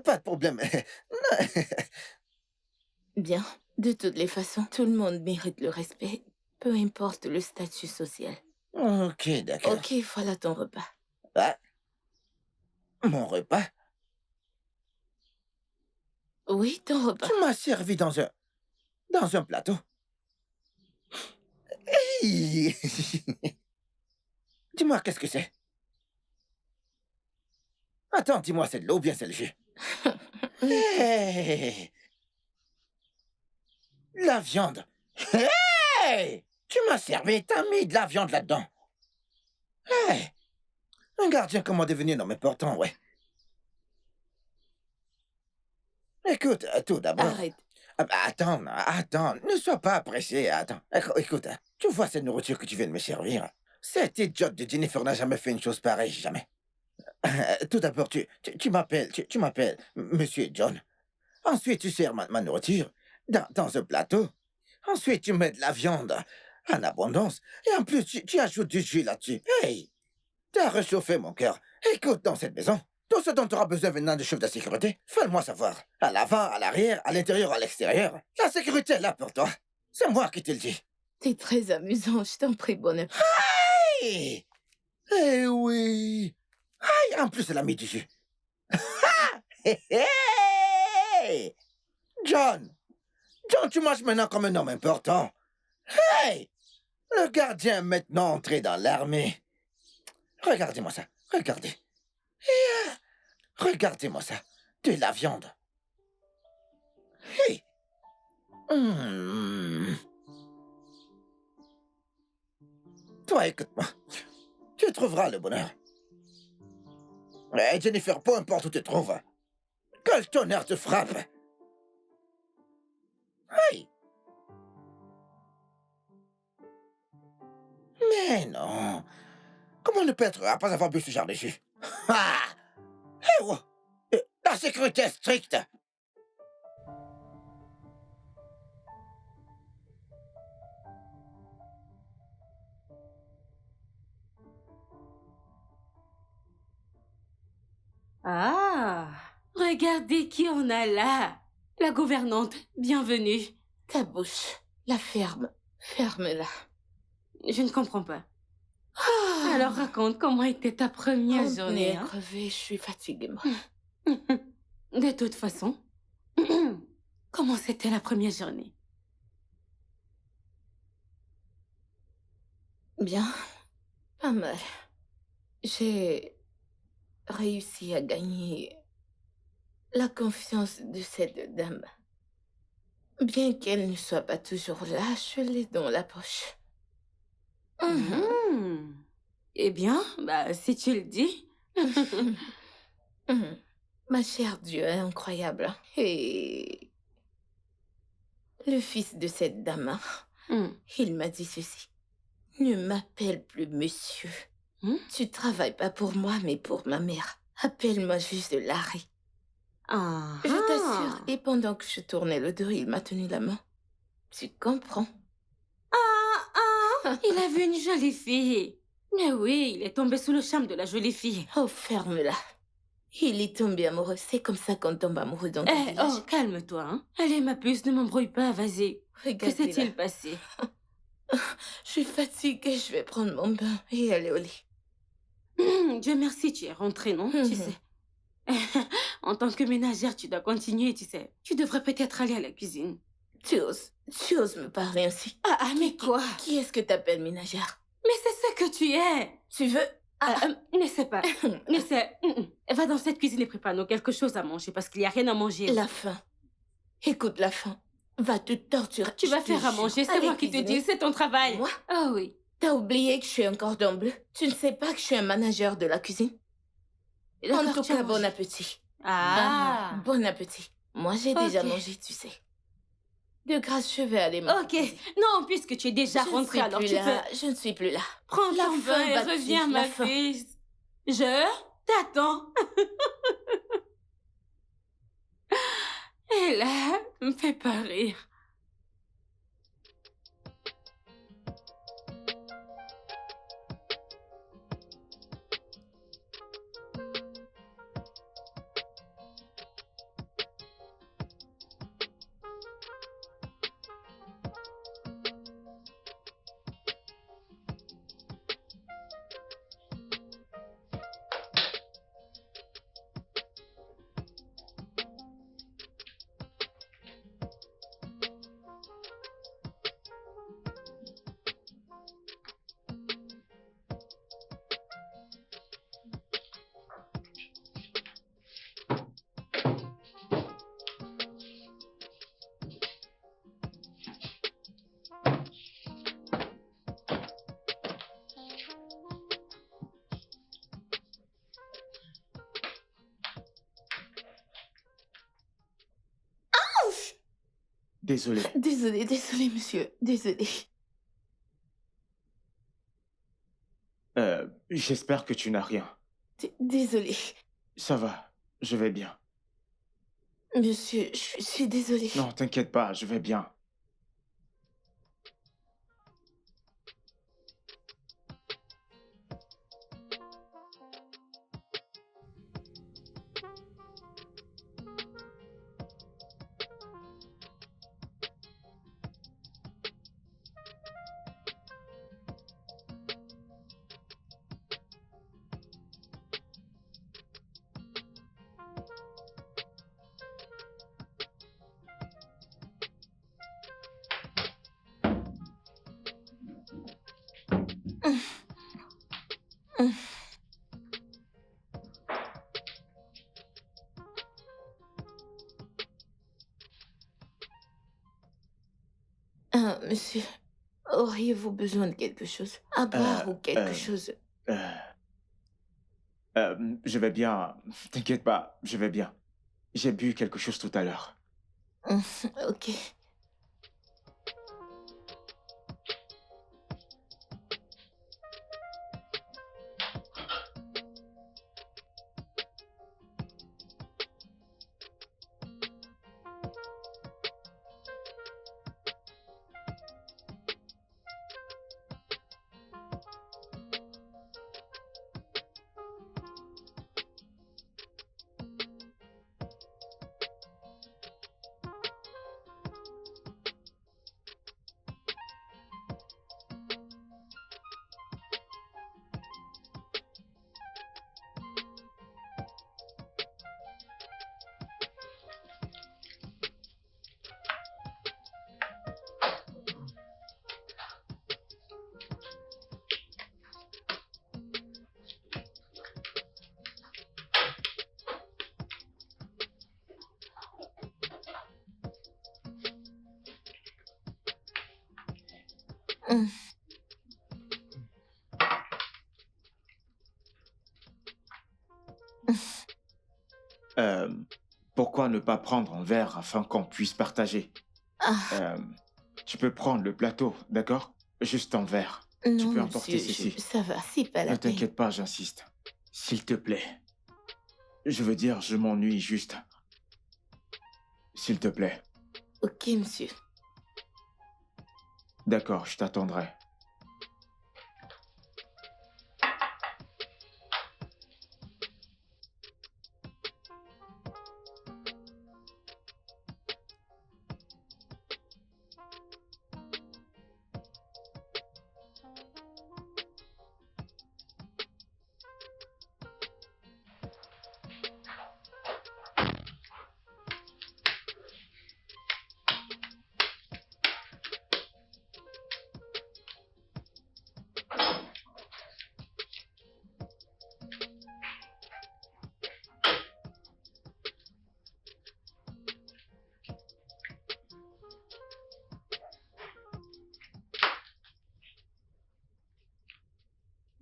Pas de problème. Non. Bien. De toutes les façons, tout le monde mérite le respect, peu importe le statut social. Ok, d'accord. Ok, voilà ton repas. Ah, mon repas? Oui, ton repas. Tu m'as servi dans un plateau. Hi. Dis-moi, qu'est-ce que c'est? Attends, dis-moi, c'est de l'eau ou bien c'est le jus? Hey! La viande. Hey! Tu m'as servi, t'as mis de la viande là-dedans. Hey! Un gardien comment devenir non mais pourtant, ouais. Écoute, tout d'abord. Arrête. Attends, ne sois pas pressé, attends. Écoute, tu vois cette nourriture que tu viens de me servir? Cette idiote de Jennifer n'a jamais fait une chose pareille, jamais. Tout d'abord, tu m'appelles Monsieur John. Ensuite, tu sers ma nourriture dans un plateau. Ensuite, tu mets de la viande En abondance. Et en plus, tu ajoutes du jus là-dessus. Hey! Tu as réchauffé mon cœur. Écoute, dans cette maison, tout ce dont tu auras besoin venant du chef de sécurité, fais-le-moi savoir. À l'avant, à l'arrière, à l'intérieur, à l'extérieur. La sécurité est là pour toi. C'est moi qui te le dis. T'es très amusant, je t'en prie, bon appétit. Hey! Eh oui! Aïe, en plus, elle a mis du jus. Hé, hé! John! John, tu marches maintenant comme un homme important. Hey! Le gardien est maintenant entré dans l'armée. Regardez-moi ça. Regardez. Regardez-moi ça. De la viande. Hey! Toi, écoute-moi. Tu trouveras le bonheur. Hey, Jennifer, peu importe où tu te trouves. Que le tonnerre te frappe. Hey! Mais non. Comment ne pas être après avoir bu ce genre de jus? Ah! Eh oh! La sécurité est stricte. Ah, regardez qui on a là. La gouvernante, bienvenue. Ta bouche, la ferme. Ferme-la. Je ne comprends pas. Alors raconte, comment était ta première On journée, est hein? crevée, je suis fatiguée, moi. De toute façon, comment c'était la première journée? Bien, pas mal. J'ai réussi à gagner la confiance de cette dame. Bien qu'elle ne soit pas toujours là, je l'ai dans la poche. Eh bien, bah, si tu le dis. Ma chère Dieu est incroyable. Hein. Et le fils de cette dame, il m'a dit ceci. Ne m'appelle plus monsieur. Tu travailles pas pour moi, mais pour ma mère. Appelle-moi juste Larry. Je t'assure. Et pendant que je tournais le dos, il m'a tenu la main. Tu comprends? Il a vu une jolie fille. Mais oui, il est tombé sous le charme de la jolie fille. Oh, ferme-la. Il est tombé amoureux. C'est comme ça qu'on tombe amoureux dans ton village. Oh, calme-toi, hein. Allez, ma puce, ne m'embrouille pas, vas-y. Que Regardez-la. s'est-il passé? Je suis fatiguée, je vais prendre mon bain et aller au lit. Dieu merci, tu es rentrée, non? Tu sais. En tant que ménagère, tu dois continuer, tu sais. Tu devrais peut-être aller à la cuisine. Tu oses me parler ainsi. Mais quoi? Qui est-ce que t'appelles ménagère? Mais c'est ce que tu es. Tu veux? Ne sais pas. Ne sais. Va dans cette cuisine et prépare-nous quelque chose à manger parce qu'il n'y a rien à manger. La faim. Écoute, la faim va te torturer. Tu vas faire à manger, c'est moi qui te dis, c'est ton travail. Moi? Ah oui. T'as oublié que je suis un cordon bleu? Tu ne sais pas que je suis un manager de la cuisine? En tout cas, bon appétit. Bon appétit. Moi, j'ai déjà mangé, tu sais. De grâce, je vais aller manger. Ok. Non, puisque tu es déjà rentrée, alors tu peux... Je ne suis plus là. Prends La ton faim, bain et Baptiste, reviens, la ma faim. fille. Je t'attends. Et là, me fais pas rire. Désolé. Désolé, monsieur. Désolé. J'espère que tu n'as rien. Désolé. Ça va, je vais bien. Monsieur, je suis désolée. Non, t'inquiète pas, je vais bien. Hum. Ah, monsieur, auriez-vous besoin de quelque chose? À boire Euh, ou quelque euh, chose? euh, je vais bien. T'inquiète pas, je vais bien. J'ai bu quelque chose tout à l'heure. Hum, Ok. Hum, Euh, Pourquoi ne pas prendre un verre afin qu'on puisse partager? Ah, Euh, Tu peux prendre le plateau, d'accord? Juste un verre. Tu non, peux emporter monsieur, ceci. ça va, c'est pas Ne la peine. t'inquiète pas, j'insiste. S'il te plaît. Je veux dire, je m'ennuie juste. S'il te plaît. Ok, monsieur. D'accord, je t'attendrai.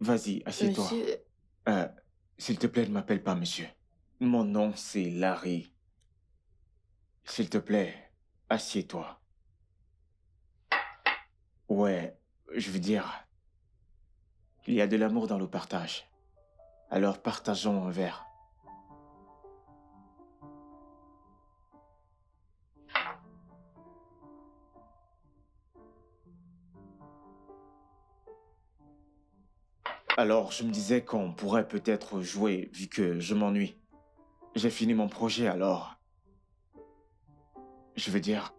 Vas-y, assieds-toi. Monsieur, Euh, S'il te plaît, ne m'appelle pas monsieur. Mon nom, c'est Larry. S'il te plaît, assieds-toi. Ouais, je veux dire, il y a de l'amour dans le partage. Alors partageons un verre. Alors, je me disais qu'on pourrait peut-être jouer, vu que je m'ennuie. J'ai fini mon projet, alors... Je veux dire,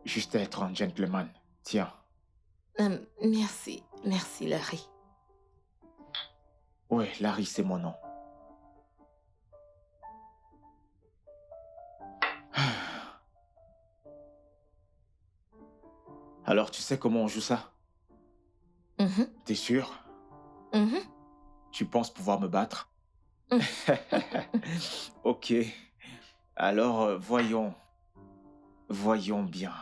juste être un gentleman. Tiens. merci, merci, Larry. Ouais, Larry, c'est mon nom. Alors, tu sais comment on joue ça? Mhm, T'es sûr? mhm. Tu penses pouvoir me battre? Mm. Ok. Alors, voyons. Voyons bien.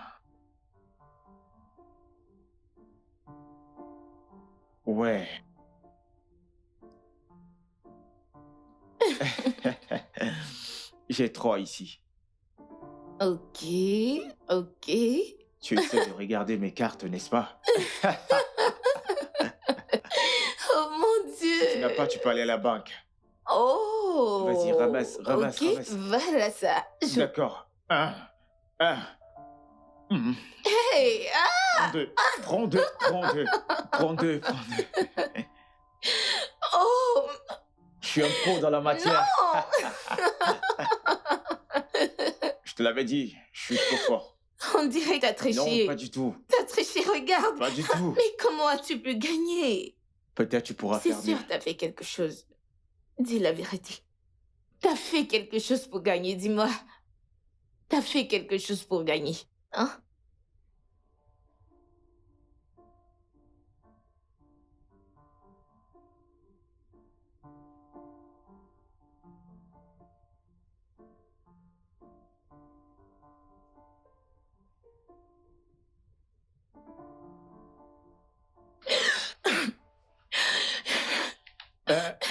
Ouais. J'ai 3 ici. Ok, ok. Tu essaies de regarder mes cartes, n'est-ce pas? Oh mon Si tu n'as pas, Dieu. tu peux aller à la banque. Vas-y, Oh, ramasse, ramasse, ok, ramasse. voilà ça. D'accord. Un. Mhm. Hey, Prends deux. Prends deux. Prends deux. Prends deux. Prends deux. oh, Je suis un pro dans la matière. non. Je te l'avais dit, je suis trop fort. On dirait que t'as Non, triché. pas du tout. T'as triché, regarde. Pas du tout. Mais comment as-tu pu gagner? Peut-être tu pourras C'est faire mieux. sûr, t'as fait quelque chose. Dis la vérité. T'as fait quelque chose pour gagner, dis-moi. T'as fait quelque chose pour gagner, hein?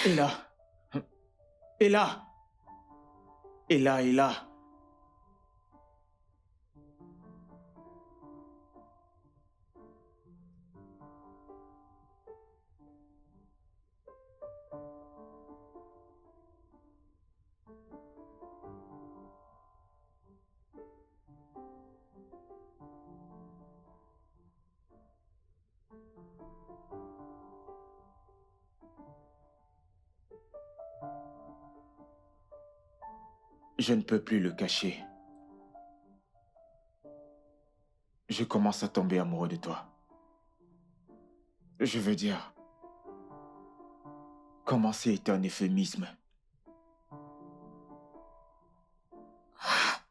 Ella. Ella. Ella. Je ne peux plus le cacher. Je commence à tomber amoureux de toi. Je veux dire, commencer est un euphémisme.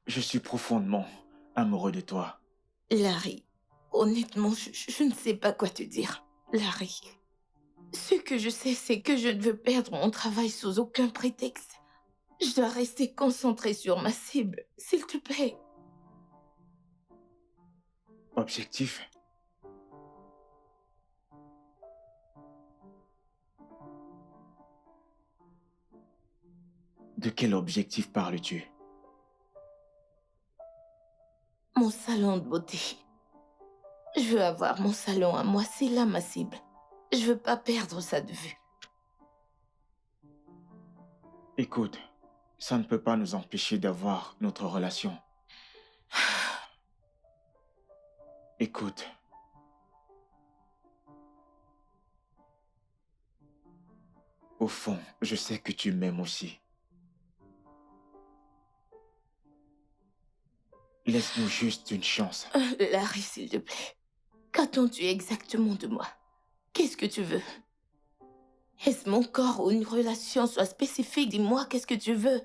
Je suis profondément amoureux de toi. Larry, honnêtement, je ne sais pas quoi te dire. Larry, ce que je sais, c'est que je ne veux perdre mon travail sous aucun prétexte. Je dois rester concentrée sur ma cible, s'il te plaît. Objectif? De quel objectif parles-tu? Mon salon de beauté. Je veux avoir mon salon à moi, c'est là ma cible. Je veux pas perdre ça de vue. Écoute, ça ne peut pas nous empêcher d'avoir notre relation. Écoute. Au fond, je sais que tu m'aimes aussi. Laisse-nous juste une chance. Larry, s'il te plaît. Qu'attends-tu exactement de moi? Qu'est-ce que tu veux? Est-ce mon corps ou une relation soit spécifique? Dis-moi, qu'est-ce que tu veux?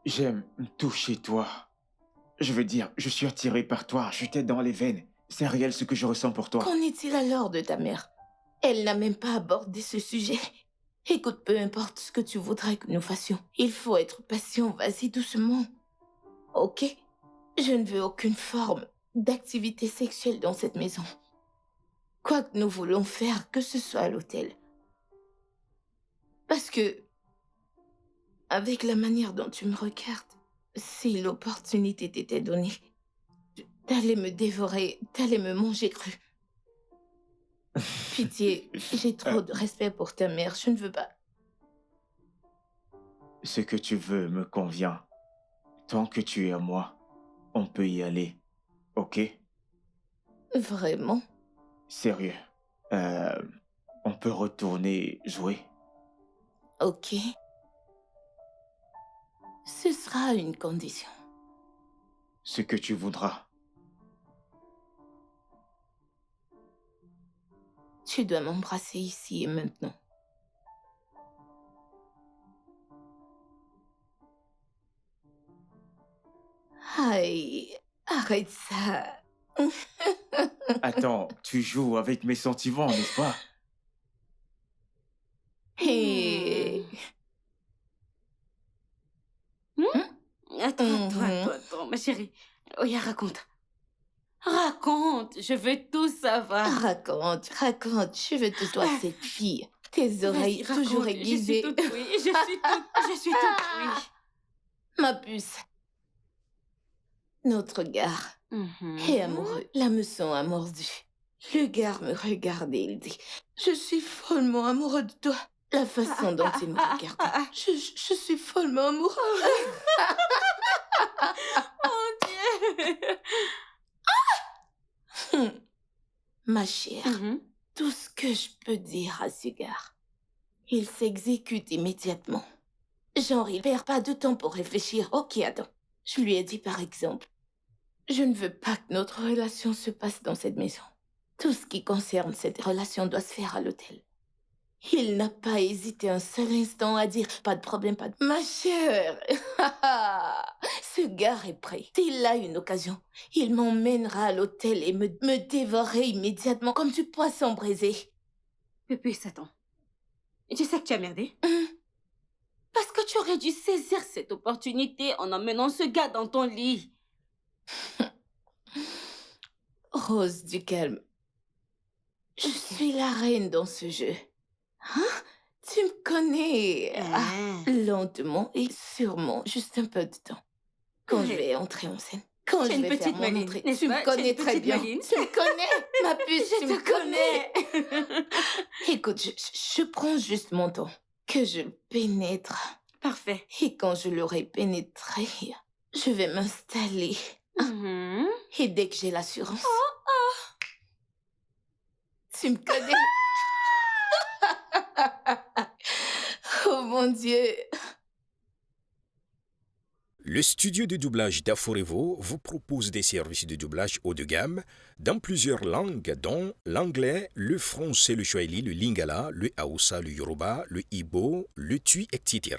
J'aime toucher toi. Je veux dire, je suis attiré par toi, je t'ai dans les veines. C'est réel ce que je ressens pour toi. Qu'en est-il alors de ta mère? Elle n'a même pas abordé ce sujet. Écoute, peu importe ce que tu voudrais que nous fassions, il faut être patient, vas-y doucement. Ok? Je ne veux aucune forme d'activité sexuelle dans cette maison. Quoi que nous voulons faire, que ce soit à l'hôtel. Parce que, avec la manière dont tu me regardes, si l'opportunité t'était donnée, t'allais me dévorer, t'allais me manger cru. Pitié, j'ai trop de respect pour ta mère, je ne veux pas. Ce que tu veux me convient. Tant que tu es à moi, on peut y aller. Ok? Vraiment? Sérieux. On peut retourner jouer? Ok. Ce sera une condition. Ce que tu voudras. Tu dois m'embrasser ici et maintenant. Aïe, arrête ça. Attends, tu joues avec mes sentiments, n'est-ce pas? Hey. Attends, ma chérie. Oya, raconte. Raconte, je veux tout savoir. Raconte. Je veux te toi cette fille. Tes oreilles Vas-y, raconte. toujours aiguisées. Je suis toute oui. Ma puce. Notre gars est amoureux. L'hameçon a mordu. Le gars me regardait, il dit, je suis follement amoureux de toi. La façon dont il me regarde. Je suis follement amoureux. Mon Dieu. Ma chère, tout ce que je peux dire à ce gars, il s'exécute immédiatement. Genre, il perd pas de temps pour réfléchir. Ok, attends. Je lui ai dit par exemple, je ne veux pas que notre relation se passe dans cette maison. Tout ce qui concerne cette relation doit se faire à l'hôtel. Il n'a pas hésité un seul instant à dire pas de problème, pas de... Ma chère, ce gars est prêt. S'il a une occasion, il m'emmènera à l'hôtel et me dévorer immédiatement comme du poisson braisé. Pépé, Satan. Tu sais que tu as merdé? Parce que tu aurais dû saisir cette opportunité en emmenant ce gars dans ton lit. Rose, du calme. Je suis la reine dans ce jeu. Hein? Tu me connais. Ah. Lentement et sûrement, juste un peu de temps. Quand je vais entrer en scène. Quand Tu es je une vais faire petite mon Maline, entrée. n'est-ce Tu pas? me Tu es connais une très petite bien. Maline. Tu me connais, ma puce, tu Je me te connais. connais. Écoute, je prends juste mon temps. Que je le pénètre. Parfait. Et quand je l'aurai pénétré, je vais m'installer. Mhm. Et dès que j'ai l'assurance, tu me connais. Oh mon Dieu. Le studio de doublage d'Aforevo vous propose des services de doublage haut de gamme dans plusieurs langues, dont l'anglais, le français, le swahili, le lingala, le hausa, le yoruba, le ibo, le tui, etc.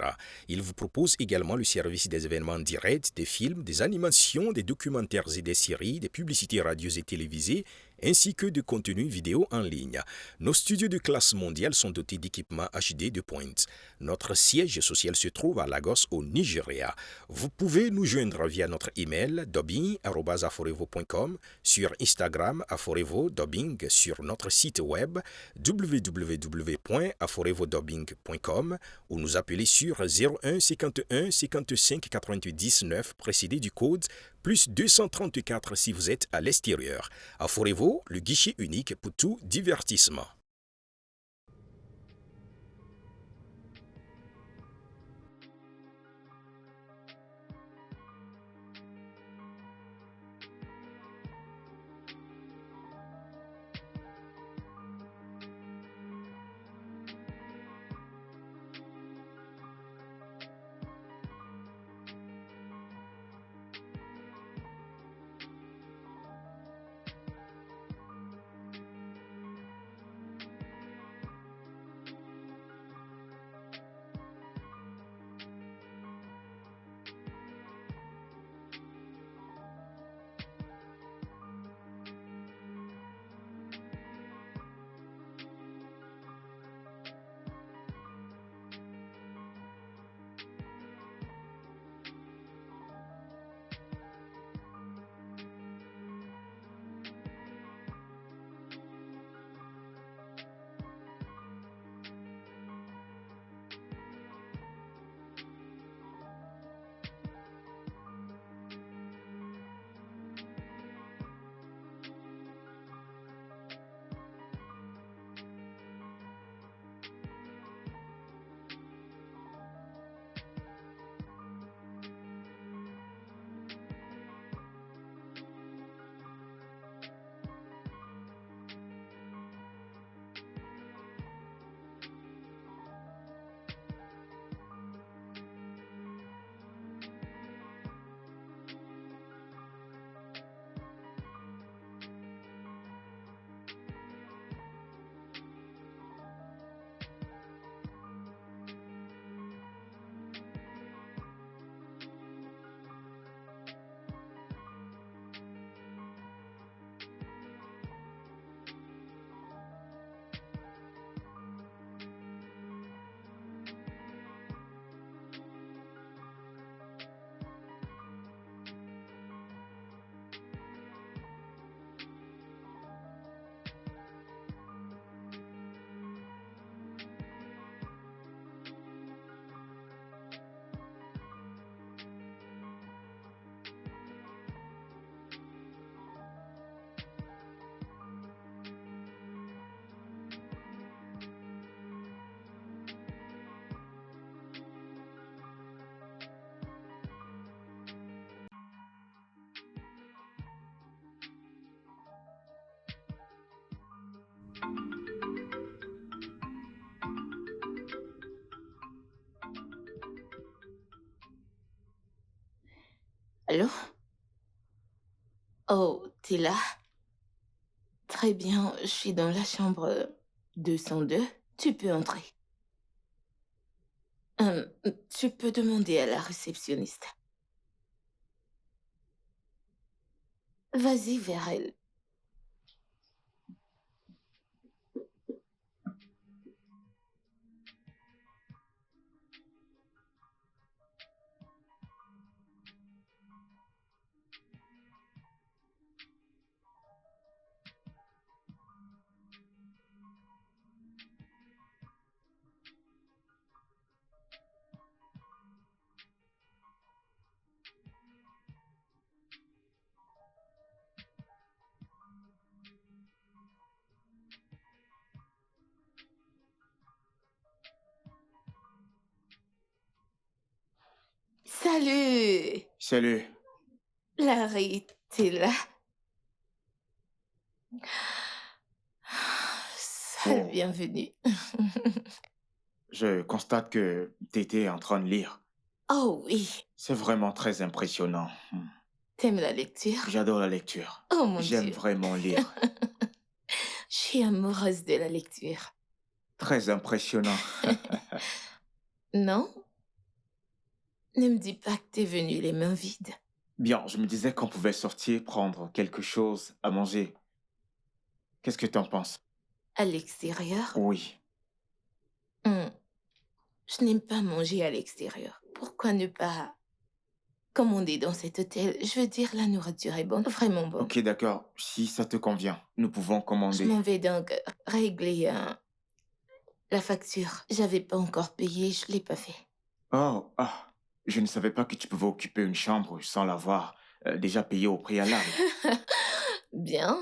Il vous propose également le service des événements directs, des films, des animations, des documentaires et des séries, des publicités radio et télévisées, ainsi que de contenus vidéo en ligne. Nos studios de classe mondiale sont dotés d'équipements HD de pointe. Notre siège social se trouve à Lagos, au Nigeria. Vous pouvez nous joindre via notre email dubbing@aforevo.com, sur Instagram Aforevo Dubbing, sur notre site web www.aforevodubbing.com ou nous appeler sur 01 51 55 88 19 précédé du code plus 234 si vous êtes à l'extérieur. Aforevo, le guichet unique pour tout divertissement. Allô? Oh, t'es là? Très bien, je suis dans la chambre 202. Tu peux entrer. Tu peux demander à la réceptionniste. Vas-y vers elle. Salut! Salut. Larry, t'es là? Sois le Oh, bienvenu. je constate que tu étais en train de lire. Oh oui, C'est vraiment très impressionnant. t'aimes la lecture? J'adore la lecture. Oh mon J'aime Dieu. vraiment lire. Je suis amoureuse de la lecture. Très impressionnant. Non? Ne me dis pas que t'es venu les mains vides. Bien, je me disais qu'on pouvait sortir, prendre quelque chose à manger. Qu'est-ce que t'en penses? À l'extérieur? Oui. Hmm. Je n'aime pas manger à l'extérieur. Pourquoi ne pas commander dans cet hôtel? Je veux dire, la nourriture est bonne, vraiment bonne. Ok, d'accord. Si ça te convient, nous pouvons Je commander. m'en vais donc régler la facture. J'avais pas encore payé, je l'ai pas fait. Oh, ah. Je ne savais pas que tu pouvais occuper une chambre sans l'avoir déjà payée au préalable. Bien.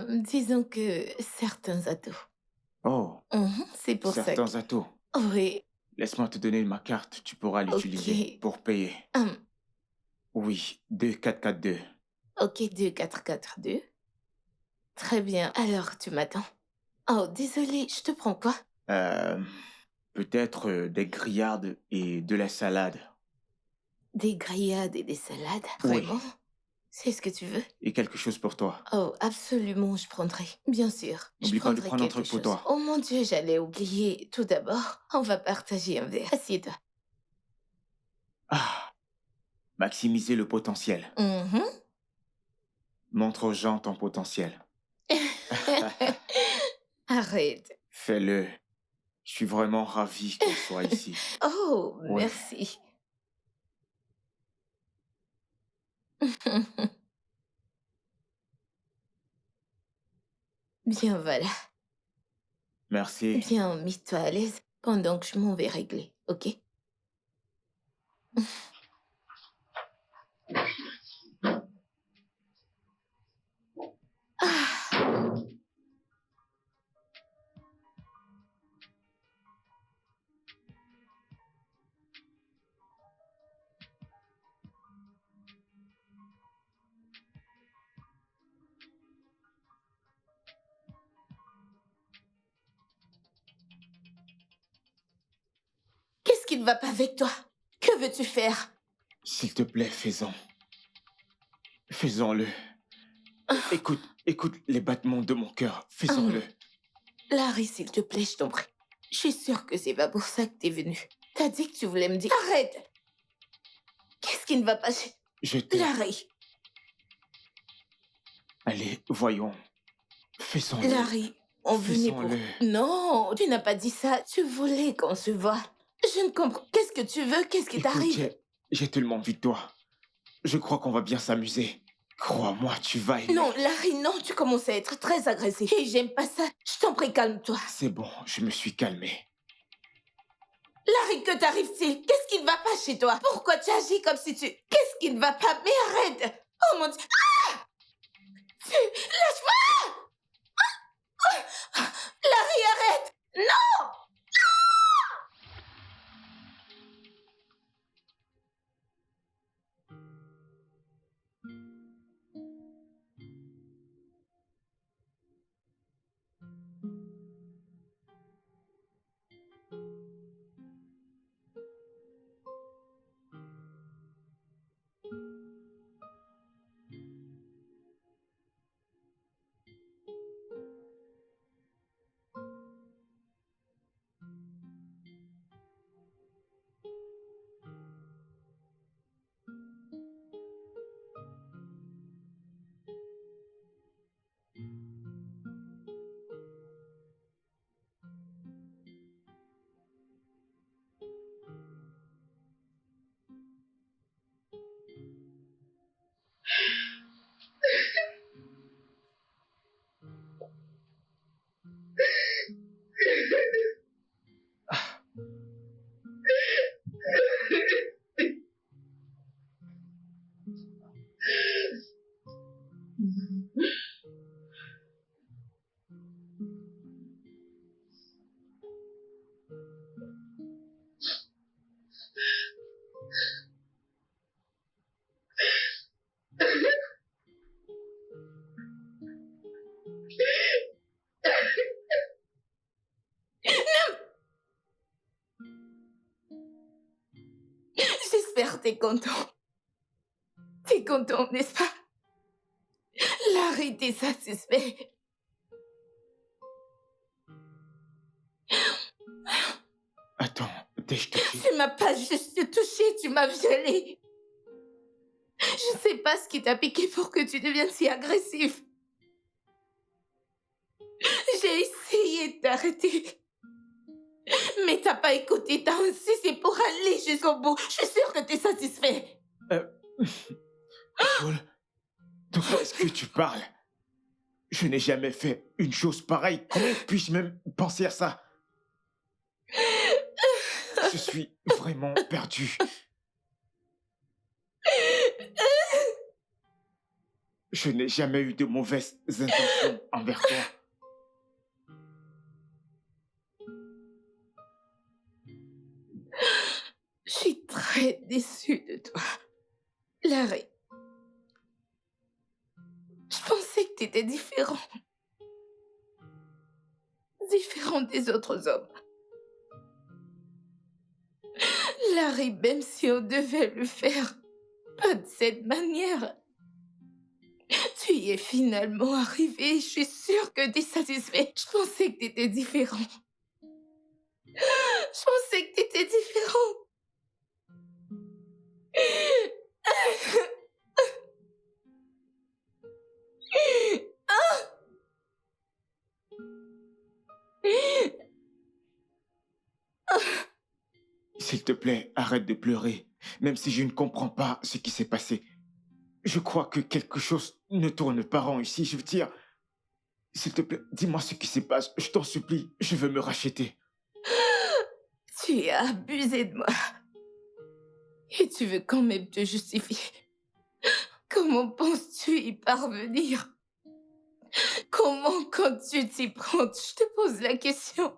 Disons que certains ados. Oh, C'est pour ça que... certains atouts. Oui, Laisse-moi te donner ma carte, tu pourras l'utiliser ok. pour payer. Oui, 2442. Ok, 2442. Très bien, alors tu m'attends. Oh, désolée, je te prends quoi? Peut-être des grillades et de la salade. Des grillades et des salades? Oui. Vraiment? C'est ce que tu veux? Et quelque chose pour toi. Oh, absolument, je prendrai. Bien sûr, je N'oublie pas de prendrai prendre un quelque truc pour chose. toi. Oh mon Dieu, j'allais oublier. Tout d'abord, on va partager un verre. Assieds-toi. Ah, maximiser le potentiel. Mhm. Montre aux gens ton potentiel. Arrête. Fais-le. Je suis vraiment ravi qu'on soit ici. Oh, Oui. merci. Bien, voilà. Merci. Bien, mets-toi à l'aise pendant que je m'en vais régler, ok? Ah, qu'est-ce qui ne va pas avec toi? Que veux-tu faire? S'il te plaît, fais-en. Faisons-le. Écoute les battements de mon cœur. Faisons-le. Larry, s'il te plaît, je t'en prie. Je suis sûre que c'est pas pour ça que t'es venu. T'as dit que tu voulais me dire... Arrête! Qu'est-ce qui ne va pas chez... Je t'aime. Larry! Allez, voyons. Faisons-le. Larry, on venait pour... Faisons-le. Non, tu n'as pas dit ça. Tu voulais qu'on se voie. Je ne comprends... Qu'est-ce que tu veux? Qu'est-ce qui Écoute, t'arrive? j'ai tellement envie de toi. Je crois qu'on va bien s'amuser. Crois-moi, tu vas aimer. Non, Larry, non, tu commences à être très agressif. Et j'aime pas ça. Je t'en prie, calme-toi. C'est bon, je me suis calmé. Larry, que t'arrive-t-il? Qu'est-ce qui ne va pas chez toi? Pourquoi tu agis comme si tu... Qu'est-ce qui ne va pas? Mais arrête! Oh mon Dieu! Ah! Lâche-moi! Larry, arrête! Non! J'espère que t'es content. T'es content, n'est-ce pas? Larry, t'es satisfait. Attends, je te prie. Tu m'as pas juste touché, tu m'as violée. Je sais pas ce qui t'a piqué pour que tu deviennes si agressif. J'ai essayé de t'arrêter. Mais t'as pas écouté, t'as insisté pour aller jusqu'au bout. Je suis sûre que t'es satisfait. Paul, de quoi est-ce que tu parles? Je n'ai jamais fait une chose pareille. Comment puis-je même penser à ça? Je suis vraiment perdu. Je n'ai jamais eu de mauvaises intentions envers toi. Je suis très déçue de toi, Larry. Je pensais que t'étais différent. Différent des autres hommes. Larry, même si on devait le faire, pas de cette manière. Tu y es finalement arrivé, je suis sûre que t'es satisfait. Je pensais que t'étais différent. Je pensais que t'étais différent. S'il te plaît, arrête de pleurer. Même si je ne comprends pas ce qui s'est passé. Je crois que quelque chose ne tourne pas rond ici. Je veux dire, s'il te plaît, dis-moi ce qui se passe. Je t'en supplie, je veux me racheter. Tu as abusé de moi. Et tu veux quand même te justifier. Comment penses-tu y parvenir? Comment, quand tu t'y prends, je te pose la question.